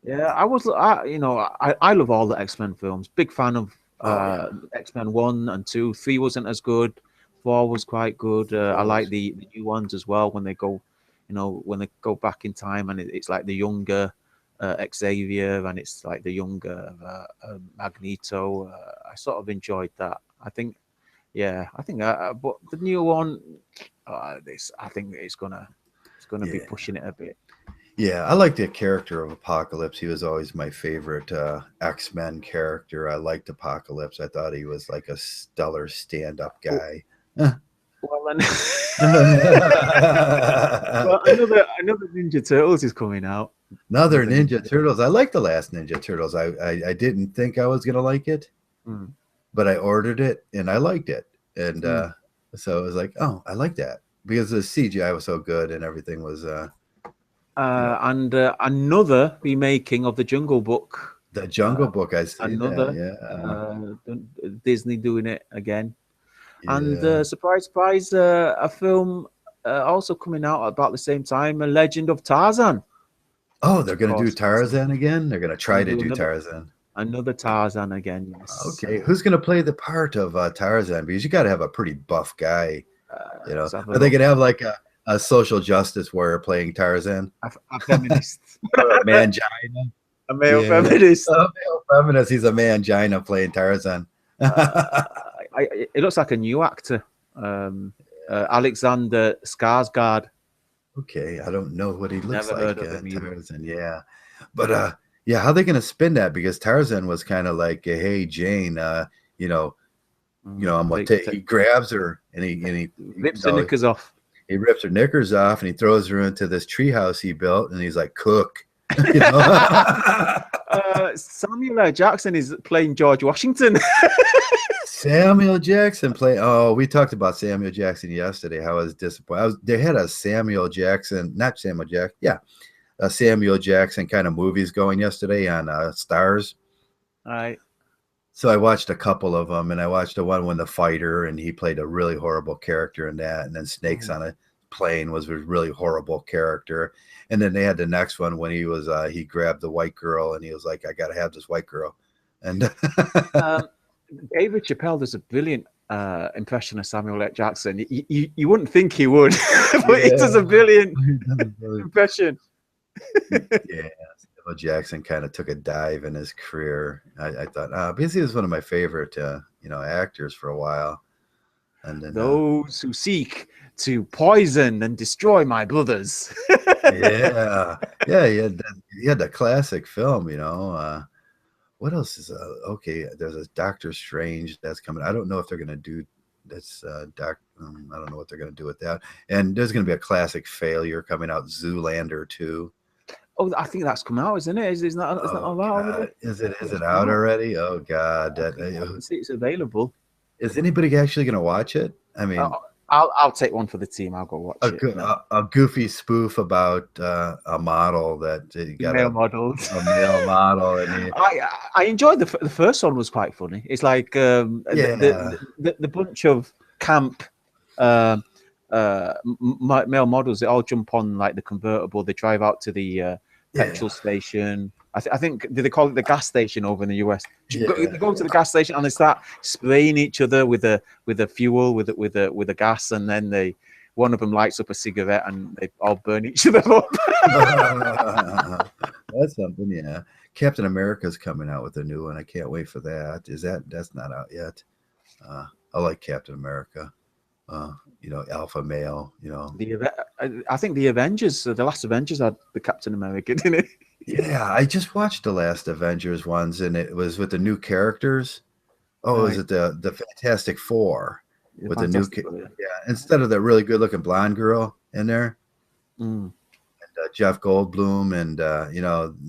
yeah, I love all the X-Men films. Big fan of
Oh yeah,
X-Men 1 and 2. 3 wasn't as good. 4 was quite good. I like the new ones as well when they go, when they go back in time and it's like the younger Xavier and it's like the younger Magneto. I sort of enjoyed that. I think, but the new one, I think it's gonna be
yeah,
pushing it a bit.
yeah. I like the character of Apocalypse. He was always my favorite X-Men character. I liked Apocalypse. I thought he was like a stellar stand-up guy.
Well, then, well, another Ninja Turtles is coming out.
Another
Another
Ninja Turtles. I like the last Ninja Turtles. I didn't think I was gonna like it,
Mm.
but I ordered it and I liked it. And
Mm.
so it was like, oh, I like that because the CGI was so good and everything was, you know,
And another remaking of the Jungle Book.
the Jungle Book. I see that.
Another Disney doing it again.
Yeah,
And
yeah.
surprise, surprise, a film also coming out about the same time, A Legend of Tarzan.
Oh,
Which
they're
of
gonna do
course
Tarzan again. They're gonna
going
try
to
to
do
do Tarzan.
another Tarzan again. Yes.
Okay, who's gonna play the part of Tarzan? Because you got to have a pretty buff guy.
Let's have a
Are they
look.
gonna have like a social justice warrior playing Tarzan?
A feminist,
Or a mangina?
a male
Yeah,
feminist.
a male feminist. He's a mangina playing Tarzan.
It looks like a new actor, Alexander Skarsgård.
Okay, I don't know what he looks
Never heard
like,
of him either.
Tarzan. Yeah, but yeah, how they gonna spin that? Because Tarzan was kind of like, hey Jane, you know, I'm gonna take. He grabs her and he
Rips the knickers off.
he rips her knickers off and he throws her into this treehouse he built, and he's like, cook. You know?
Samuel L. Jackson is playing George Washington.
Samuel Jackson play. Oh, we talked about Samuel Jackson yesterday. How I was disappointed. They had a Samuel Jackson, not Samuel Jackson. Yeah, a Samuel Jackson kind of movies going yesterday on Stars.
All right.
So I watched a couple of them, and I watched the one when the fighter, and he played a really horrible character in that. And then Snakes on a Plane was a really horrible character. And then they had the next one when he was he grabbed the white girl, and he was like, I gotta have this white girl. And
David Chappelle does a brilliant impression of Samuel L. Jackson. You wouldn't think he would, but he does a brilliant impression.
Yeah, Samuel Jackson kind of took a dive in his career. I thought because he was one of my favorite actors for a while. And then
those who seek to poison and destroy my brothers.
yeah, he had the classic film. What else is okay? There's a Doctor Strange that's coming. I don't know if they're gonna do that's I don't know what they're gonna do with that. And there's gonna be a classic failure coming out, Zoolander 2.
Oh, I think that's come out, isn't it? Is that all out already?
Is it out already? Oh God,
it's available.
Is anybody actually gonna watch it? I mean,
I'll take one for the team. I'll go watch it.
A goofy spoof about a model that got
a male
model, and
I enjoyed the first one. Was quite funny. It's like the bunch of camp male models. They all jump on like the convertible. They drive out to the petrol station. I think did they call it the gas station over in the US? They go to the gas station and they start spraying each other with the fuel with the gas, and then one of them lights up a cigarette and they all burn each other up.
That's something, yeah. Captain America's coming out with a new one. I can't wait for that. That's not out yet? I like Captain America. Alpha male.
I think the Avengers, the last Avengers had the Captain America, didn't it?
Yeah, I just watched the last Avengers ones, and it was with the new characters. Oh,
Right.
is it the Fantastic Four with the new?
Yeah.
Instead of that really good looking blonde girl in there.
Mm.
Jeff Goldblum, and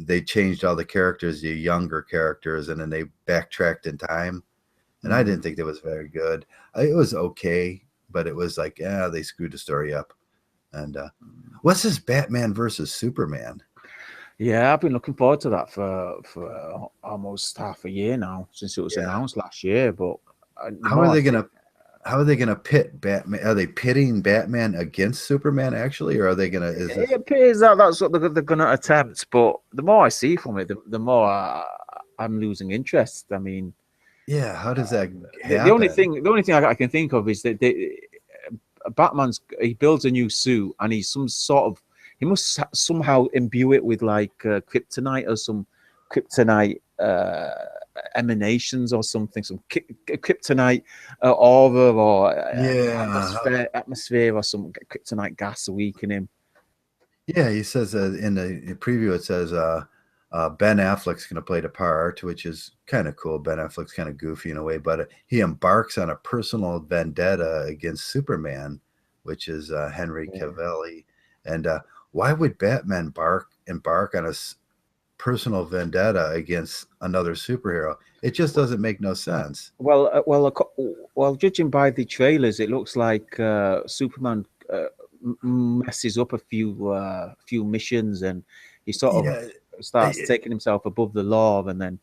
they changed all the characters, the younger characters, and then they backtracked in time. And I didn't think that was very good. It was okay, but it was like, they screwed the story up. And what's this Batman versus Superman?
Yeah, I've been looking forward to that for almost half a year now, since it was announced last year. But
how are they gonna pit Batman? Are they pitting Batman against Superman actually, or are they gonna?
It appears that that's what they're gonna attempt. But the more I see from it, the more I'm losing interest. I mean,
yeah, how does that happen?
The only thing I can think of is that he builds a new suit, and he must somehow imbue it with like kryptonite or some kryptonite emanations or something, some kryptonite aura or atmosphere or some kryptonite gas to weaken him.
Yeah, he says in the preview it says Ben Affleck's going to play the part, which is kind of cool. Ben Affleck's kind of goofy in a way, but he embarks on a personal vendetta against Superman, which is Henry Cavill. And why would Batman embark on a personal vendetta against another superhero? It just doesn't make no sense.
Well, judging by the trailers, it looks like Superman messes up a few missions, and he sort of starts taking himself above the law, and then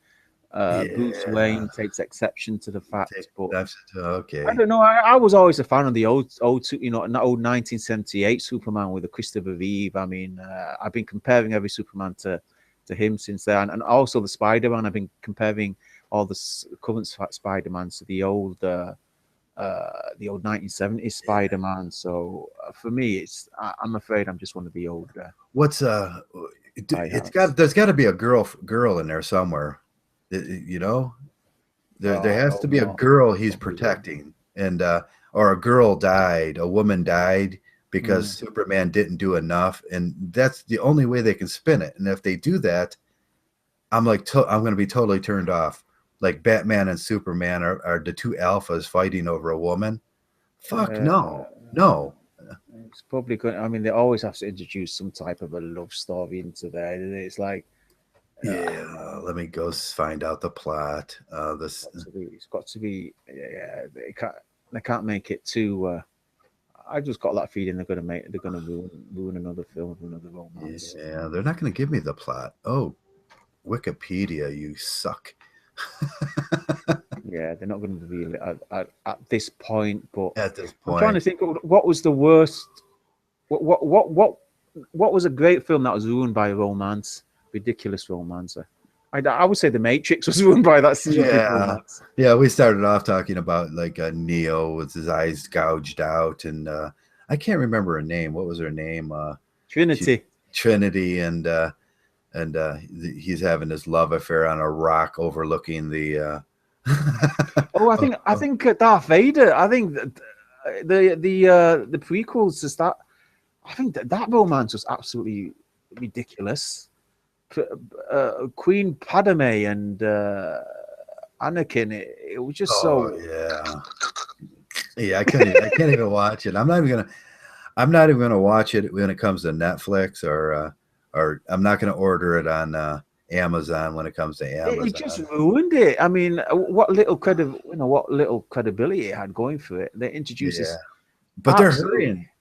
Bruce Wayne takes exception to the fact. But
okay,
I don't know. I was always a fan of the old 1978 Superman with the Christopher Reeve. I mean, I've been comparing every Superman to him since then, and also the Spider-Man. I've been comparing all the current Spider-Man to the old 1970s Spider-Man. So for me, I'm afraid I'm just one of the old.
There's got to be a girl in there somewhere. There has to be a girl he's protecting, and or a girl died, a woman died because Superman didn't do enough, and that's the only way they can spin it. And if they do that, I'm going to be totally turned off. Like Batman and Superman are the two alphas fighting over a woman. Fuck no.
It's probably good. I mean, they always have to introduce some type of a love story into there. It's like,
let me go find out the plot.
It's got to be. Yeah, they can't make it too. I just got that feeling they're going to ruin another film, another romance.
Yeah, they're not going to give me the plot. Oh, Wikipedia, you suck.
Yeah, they're not going to reveal it at this point. But
at this point,
I'm trying to think what was the worst. What was a great film that was ruined by a romance? Ridiculous romance. I would say The Matrix was ruined by that stupid romance.
Yeah, we started off talking about like Neo with his eyes gouged out, and I can't remember her name. What was her name?
Trinity.
Trinity, and he's having this love affair on a rock overlooking the.
I think Darth Vader. I think the prequels to that. I think that romance was absolutely ridiculous. Queen Padme and Anakin. It was just
I can't even watch it. I'm not even gonna watch it when it comes to Netflix or I'm not gonna order it on Amazon when it comes to Amazon.
It just ruined it. I mean, what little credibility it had going for it. They introduced this,
but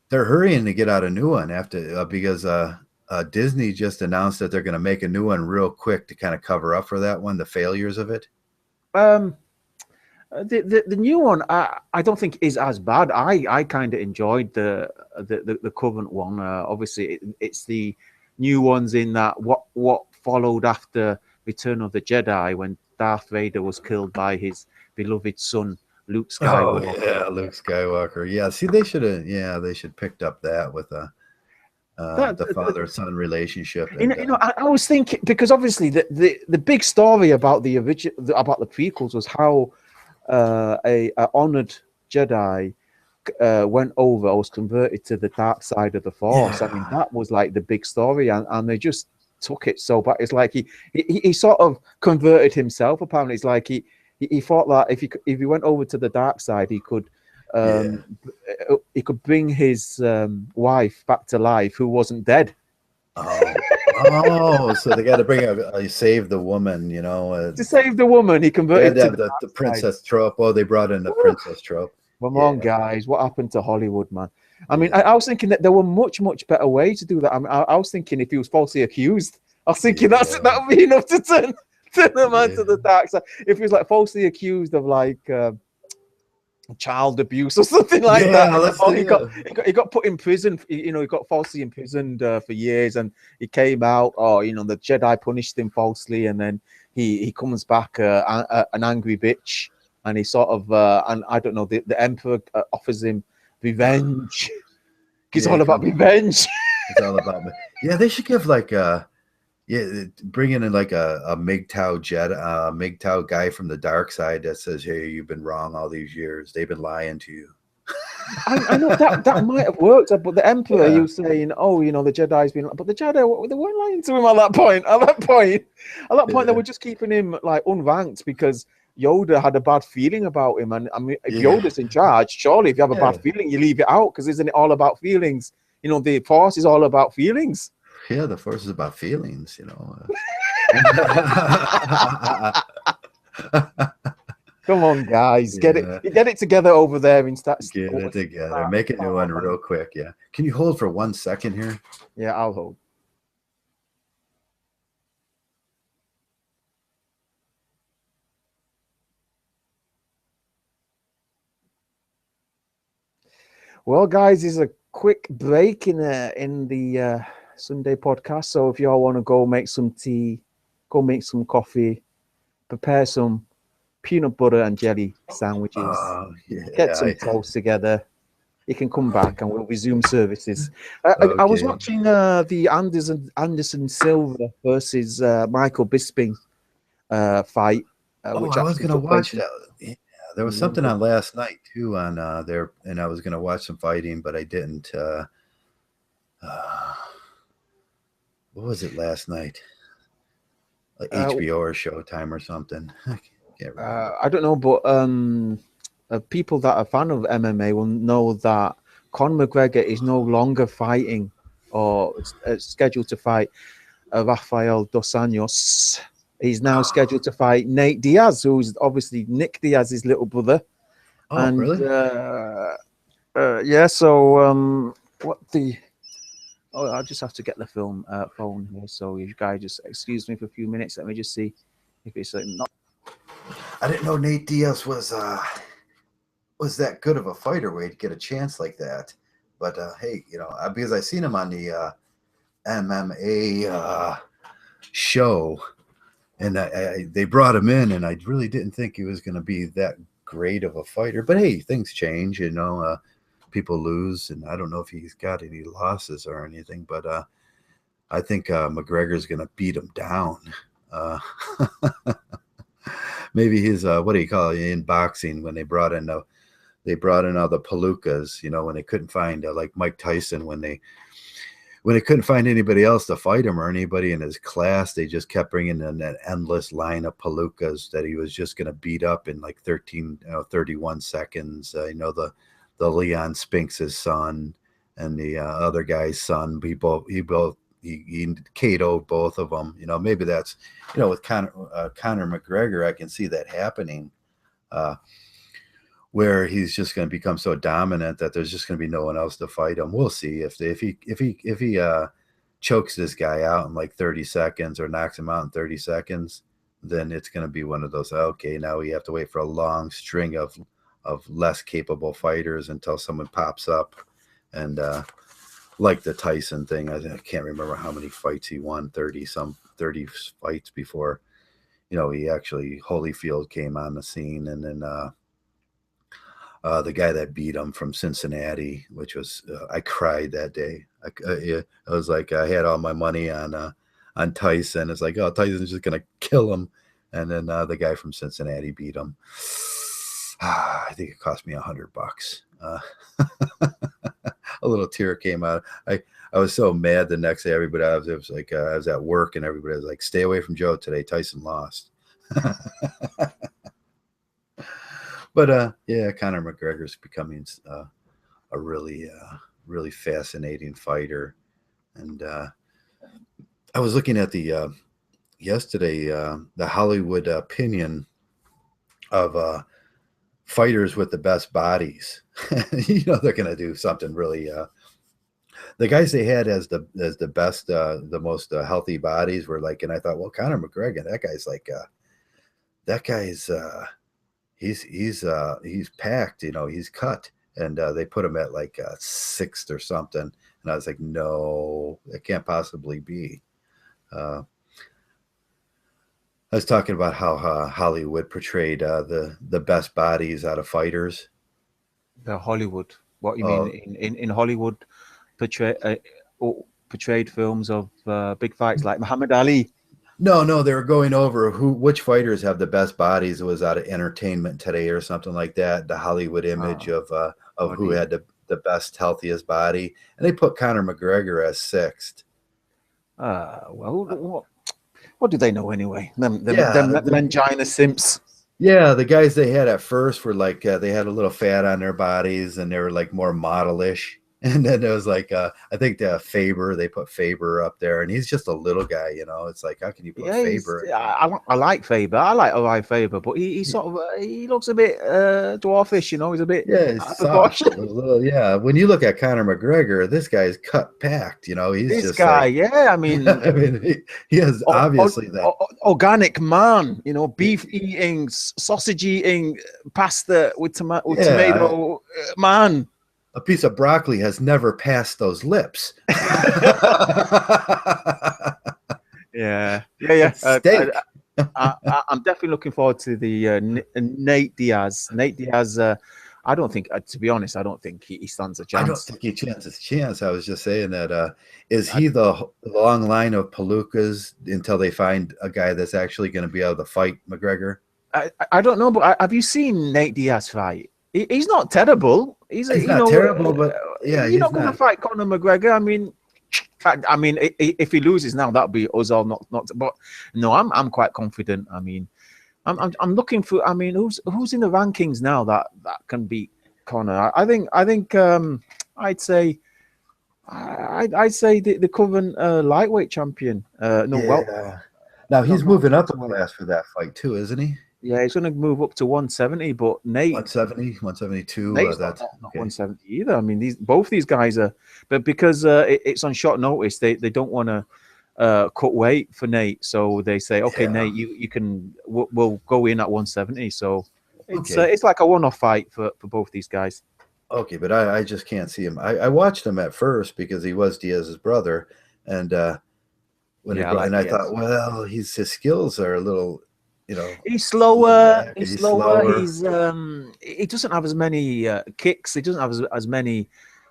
they're hurrying to get out a new one after because Disney just announced that they're going to make a new one real quick to kind of cover up for that one, the failures of it.
The new one I don't think is as bad. I kind of enjoyed the current one. Obviously, it's the new ones in that what followed after Return of the Jedi when Darth Vader was killed by his beloved son Luke
Oh
Skywalker.
yeah, Luke Skywalker. Yeah, see, they should have. Yeah, they should picked up that with the father-son relationship, and
I was thinking, because obviously the big story about the original, about the prequels, was how a honored Jedi went over or was converted to the dark side of the Force. I mean,
yeah,
that was like the big story, and they just took it so bad. It's like he sort of converted himself. Apparently, it's like he thought that if he went over to the dark side,
yeah.
he could bring his wife back to life, who wasn't dead.
Oh, oh, so they got to bring a save the woman,
To save the woman, he
they had
converted
to
to
have
the
the
dark side.
princess trope. Oh, they brought in the
Woo!
princess trope.
Come on,
Yeah,
guys, what happened to Hollywood, man? I mean,
yeah,
I was thinking that there were much better ways to do that. I mean, I was thinking if he was falsely accused, I was thinking that
yeah,
would be enough to turn the man to the
yeah,
dark side. If he was like falsely accused of like child abuse or something like that,
yeah. Let's
or
do
he got put in prison. He got falsely imprisoned for years, and he came out. Or the Jedi punished him falsely, and then he comes back an angry bitch, and he sort of and I don't know, the Emperor offers him revenge. It's
yeah. He
all about
comes.
revenge.
It's all about me. Yeah, they should give like bring in like a Mgtow Mgtow guy from the dark side that says, "Hey, you've been wrong all these years. They've been lying to you."
I know that might have worked, but the Emperor,
Yeah,
you saying, oh, the Jedi's been, but the Jedi, they weren't lying to him at that point. They
yeah,
were just keeping him like unranked because Yoda had a bad feeling about him. And I mean, if
yeah,
Yoda's in charge, surely if you have a
yeah,
bad feeling, you leave it out, because isn't it all about feelings? The Force is all about feelings.
yeah. The Force is about feelings.
Come on, guys,
Yeah,
get it together over there in stat.
get it together. Make a new one real quick. Yeah. Can you hold for 1 second here?
Yeah, I'll hold. Well, guys, this is a quick break in the Sunday podcast. So if y'all want to go make some tea, go make some coffee, prepare some peanut butter and jelly sandwiches, get some
Yeah.
toast together, you can come back and we'll resume services. I was
Okay.
watching the Anderson Silva versus Michael Bisping fight,
Oh,
which
I was
actually
gonna
took place
watch
in
that. Yeah, there was something
London.
on last night too on there, and I was gonna watch some fighting, but I didn't. Uh, what was it last night? Like
Uh,
HBO or Showtime or something. I can't remember.
I don't know, but people that are fan of MMA will know that Conor McGregor is no longer fighting or scheduled to fight Rafael dos Anjos. He's now scheduled to fight Nate Diaz, who's obviously Nick Diaz's little brother.
Oh,
And
really?
yeah, so what the? Oh, I'll just have to get the phone here. So you guys just excuse me for a few minutes. Let me just see if it's not.
I didn't know Nate Diaz was that good of a fighter where he'd get a chance like that. But hey, because I seen him on the MMA show, and they brought him in, and I really didn't think he was going to be that great of a fighter. But hey, things change, people lose, and I don't know if he's got any losses or anything, but I think McGregor's going to beat him down. Maybe his what do you call it in boxing when they brought in all the palookas, when they couldn't find like Mike Tyson when they couldn't find anybody else to fight him or anybody in his class, they just kept bringing in an endless line of palookas that he was just going to beat up in like 31 seconds. The Leon Spinks's son and the other guy's son. He KO'd both of them. Maybe that's with Conor McGregor, I can see that happening. Where he's just going to become so dominant that there's just going to be no one else to fight him. We'll see if he chokes this guy out in like 30 seconds or knocks him out in 30 seconds, then it's going to be one of those, okay, now we have to wait for a long string of less capable fighters until someone pops up. And like the Tyson thing, I can't remember how many fights he won, 30 fights before, he actually Holyfield came on the scene, and then The guy that beat him from Cincinnati, which was I cried that day. Yeah, I was like, I had all my money on Tyson. It's like, oh, Tyson's just gonna kill him, and then the guy from Cincinnati beat him. I think it cost me $100. A little tear came out. I was so mad the next day. Everybody, it was like I was at work, and everybody was like, "Stay away from Joe today. Tyson lost." But yeah, Conor McGregor's becoming a really fascinating fighter. And I was looking at the yesterday the Hollywood opinion of fighters with the best bodies. They're going to do something really. The guys they had as the best, the most healthy bodies were like, and I thought, well, Conor McGregor, that guy's. He's packed, he's cut, and they put him at like sixth or something, and I was like, no, it can't possibly be. I was talking about how Hollywood portrayed the best bodies out of fighters.
The Hollywood, what you mean in Hollywood portrayed films of big fights like Muhammad Ali?
No, they were going over which fighters have the best bodies. It was out of Entertainment Today or something like that. The Hollywood image of who had the best, healthiest body, and they put Conor McGregor as sixth.
Well, what do they know anyway? Them mangina simps.
Yeah, the guys they had at first were like they had a little fat on their bodies, and they were like more modelish. And then there was like, I think Faber, they put Faber up there, and he's just a little guy, It's like, how can you put Faber?
I like Faber. I like Faber, but he sort of he looks a bit dwarfish, He's a bit
he's soft, a little, yeah. When you look at Conor McGregor, this guy's cut packed, He's
this
just
guy,
like,
yeah. I mean,
he has obviously that
organic man, beef eating, sausage eating, pasta with tomato man.
A piece of broccoli has never passed those lips.
Yeah. I'm definitely looking forward to the Nate Diaz. Nate Diaz, I don't think, to be honest, I don't think he stands a chance.
I don't think he stands a chance. I was just saying that. Is he the long line of Palookas until they find a guy that's actually going to be able to fight McGregor?
I don't know, but have you seen Nate Diaz fight? He's not terrible. He's
not terrible, but yeah,
he's not going to fight Conor McGregor. I mean, if he loses now, that'll be us all not. But no, I'm quite confident. I mean, I'm looking for. I mean, who's in the rankings now that can beat Conor? I think I'd say the current lightweight champion.
Now he's moving up a class for that fight too, isn't he?
Yeah, he's going to move up to 170, but Nate
170, 172.
Nate's not 170 either. I mean, both these guys are, but because it's on short notice, they don't want to cut weight for Nate, so they say, okay, Nate, you can we'll go in at 170. So it's like a one-off fight for both these guys.
Okay, but I just can't see him. I watched him at first because he was Diaz's brother, and I thought, well, his skills are a little.
He's slower. He's slower. He doesn't have as many kicks. He doesn't have as many.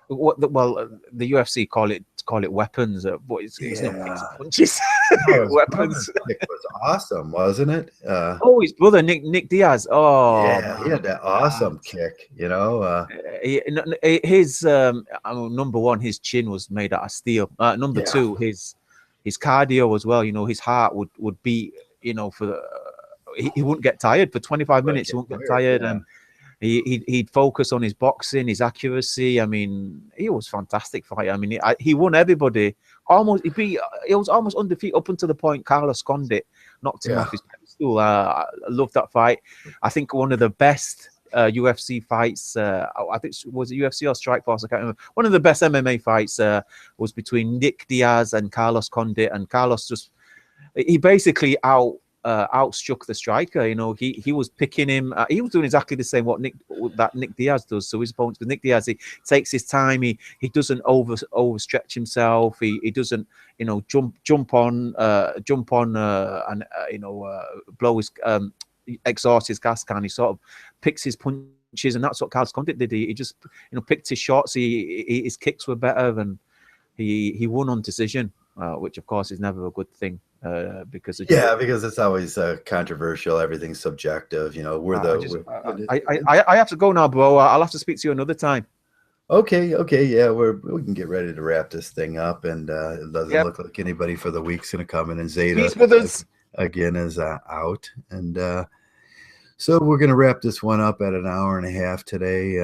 The UFC call it weapons, but it's not punches. Weapons.
Kick was awesome, wasn't it?
His brother Nick Diaz. Oh,
yeah, he had that awesome kick.
His number one, his chin was made out of steel. Number two, his cardio as well. His heart would beat. He wouldn't get tired for 25 minutes. He wouldn't get tired, and he'd focus on his boxing, his accuracy. I mean, he was a fantastic fighter. I mean, he won everybody. He was almost undefeated up until the point Carlos Condit knocked him off his pedestal. I loved that fight. I think one of the best UFC fights. I think was it UFC or Strikeforce? I can't remember. One of the best MMA fights was between Nick Diaz and Carlos Condit, and Carlos he basically outstruck the striker. He was picking him. He was doing exactly the same what Nick Diaz does. So his opponent with Nick Diaz, he takes his time. He doesn't overstretch himself. He doesn't jump on and blow his exhaust his gas can. He sort of picks his punches punches, and that's what Carlos Condit did. He just, picked his shots. His kicks were better, and he won on decision, which of course is never a good thing. Because
it's always controversial. Everything's subjective.
I have to go now, bro. I'll have to speak to you another time.
Okay, yeah, we can get ready to wrap this thing up, and it doesn't look like anybody for the week's gonna come in, and Zeta again is out, and so we're gonna wrap this one up at an hour and a half today.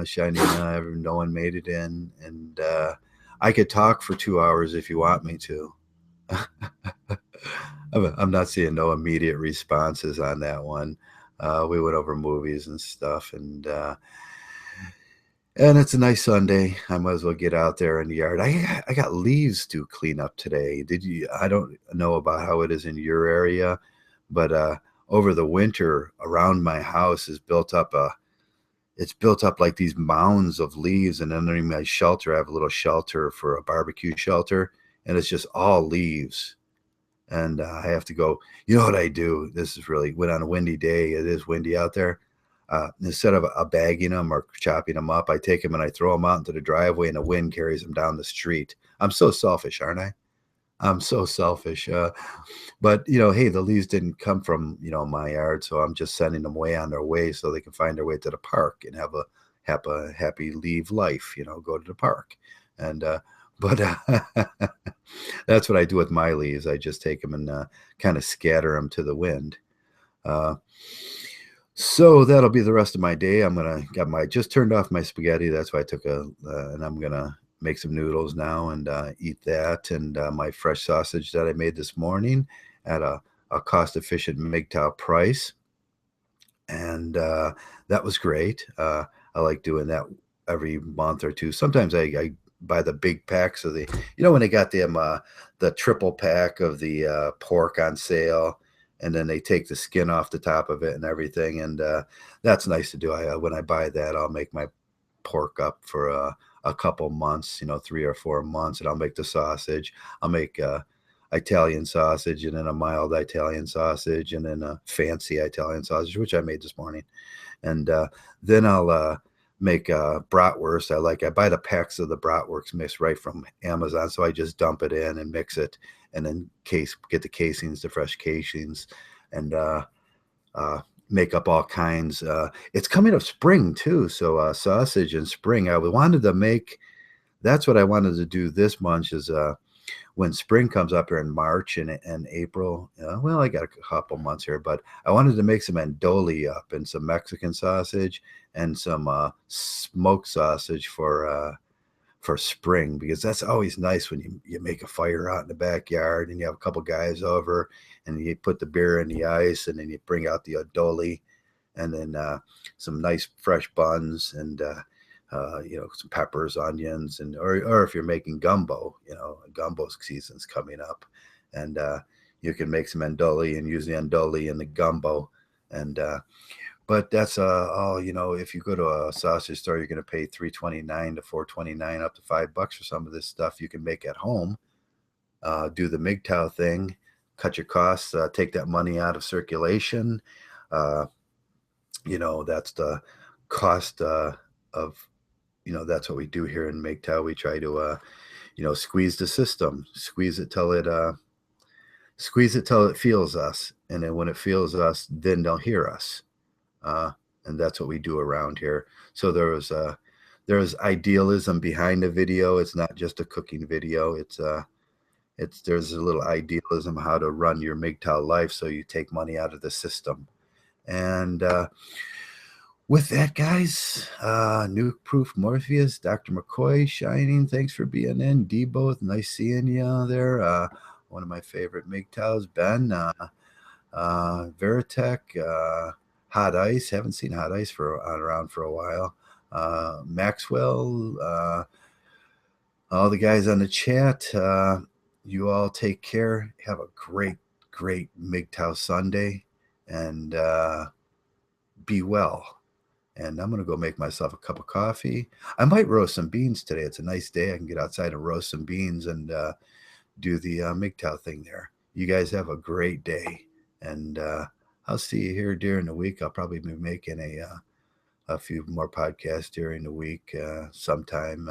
Shiny, no one made it in, and I could talk for 2 hours if you want me to. I'm not seeing no immediate responses on that one. We went over movies and stuff, and it's a nice Sunday. I might as well get out there in the yard. I got leaves to clean up today. I don't know about how it is in your area, but over the winter around my house is built up like these mounds of leaves, and underneath my shelter I have a little shelter for a barbecue shelter, and it's just all leaves. And I have to go, you know what I do? This is really, when on a windy day, it is windy out there. Instead of bagging them or chopping them up, I take them and I throw them out into the driveway, and the wind carries them down the street. I'm so selfish, aren't I? I'm so selfish. But hey, the leaves didn't come from, my yard. So I'm just sending them away on their way so they can find their way to the park and have a happy leave life, go to the park. And, but that's what I do with my leaves. I just take them and kind of scatter them to the wind. So that'll be the rest of my day. Just turned off my spaghetti. That's why I took and I'm going to make some noodles now and eat that. And my fresh sausage that I made this morning at a cost-efficient Monkgtow price. And that was great. I like doing that every month or two. Sometimes I buy the big packs of when they got them, the triple pack of the pork on sale, and then they take the skin off the top of it and everything. And that's nice to do. When I buy that, I'll make my pork up for a couple months, 3 or 4 months, and I'll make the sausage. I'll make Italian sausage, and then a mild Italian sausage, and then a fancy Italian sausage, which I made this morning. And then I'll make bratwurst. I buy the packs of the bratwurst mix right from Amazon, so I just dump it in and mix it, and then get the casings, the fresh casings, and make up all kinds. It's coming up spring too, so sausage in spring. That's what I wanted to do this month is when spring comes up here in March and April. Well, I got a couple months here, but I wanted to make some andouille up and some Mexican sausage and some smoked sausage for spring, because that's always nice when you make a fire out in the backyard and you have a couple guys over and you put the beer in the ice, and then you bring out the andouille, and then some nice fresh buns, and some peppers, onions, and or if you're making gumbo, gumbo season's coming up, and you can make some andouille and use the andouille in the gumbo. And but that's all. If you go to a sausage store, you're going to pay $3.29 to $4.29, up to $5 for some of this stuff you can make at home. Do the Monkgtow thing, cut your costs, take that money out of circulation. That's the cost of, that's what we do here in Monkgtow. We try to, squeeze the system, squeeze it till it feels us. And then when it feels us, then they'll hear us. And that's what we do around here. So there's idealism behind the video. It's not just a cooking video. There's a little idealism how to run your Monkgtow life, so you take money out of the system. And with that, guys, New Proof Morpheus, Dr. McCoy, Shining, thanks for being in. Debo, nice seeing you there. One of my favorite Monkgtows, Ben, Veritech, Hot Ice, haven't seen Hot Ice around for a while. Maxwell, all the guys on the chat, you all take care. Have a great Monkgtow Sunday, and be well. And I'm going to go make myself a cup of coffee. I might roast some beans today. It's a nice day. I can get outside and roast some beans and do the Monkgtow thing there. You guys have a great day, and I'll see you here during the week. I'll probably be making a few more podcasts during the week sometime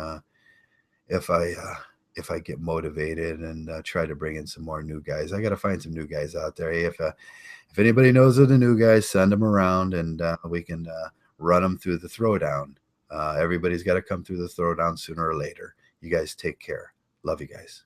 if I get motivated and try to bring in some more new guys. I got to find some new guys out there. Hey, if anybody knows of the new guys, send them around, and we can run them through the throwdown. Everybody's got to come through the throwdown sooner or later. You guys take care. Love you guys.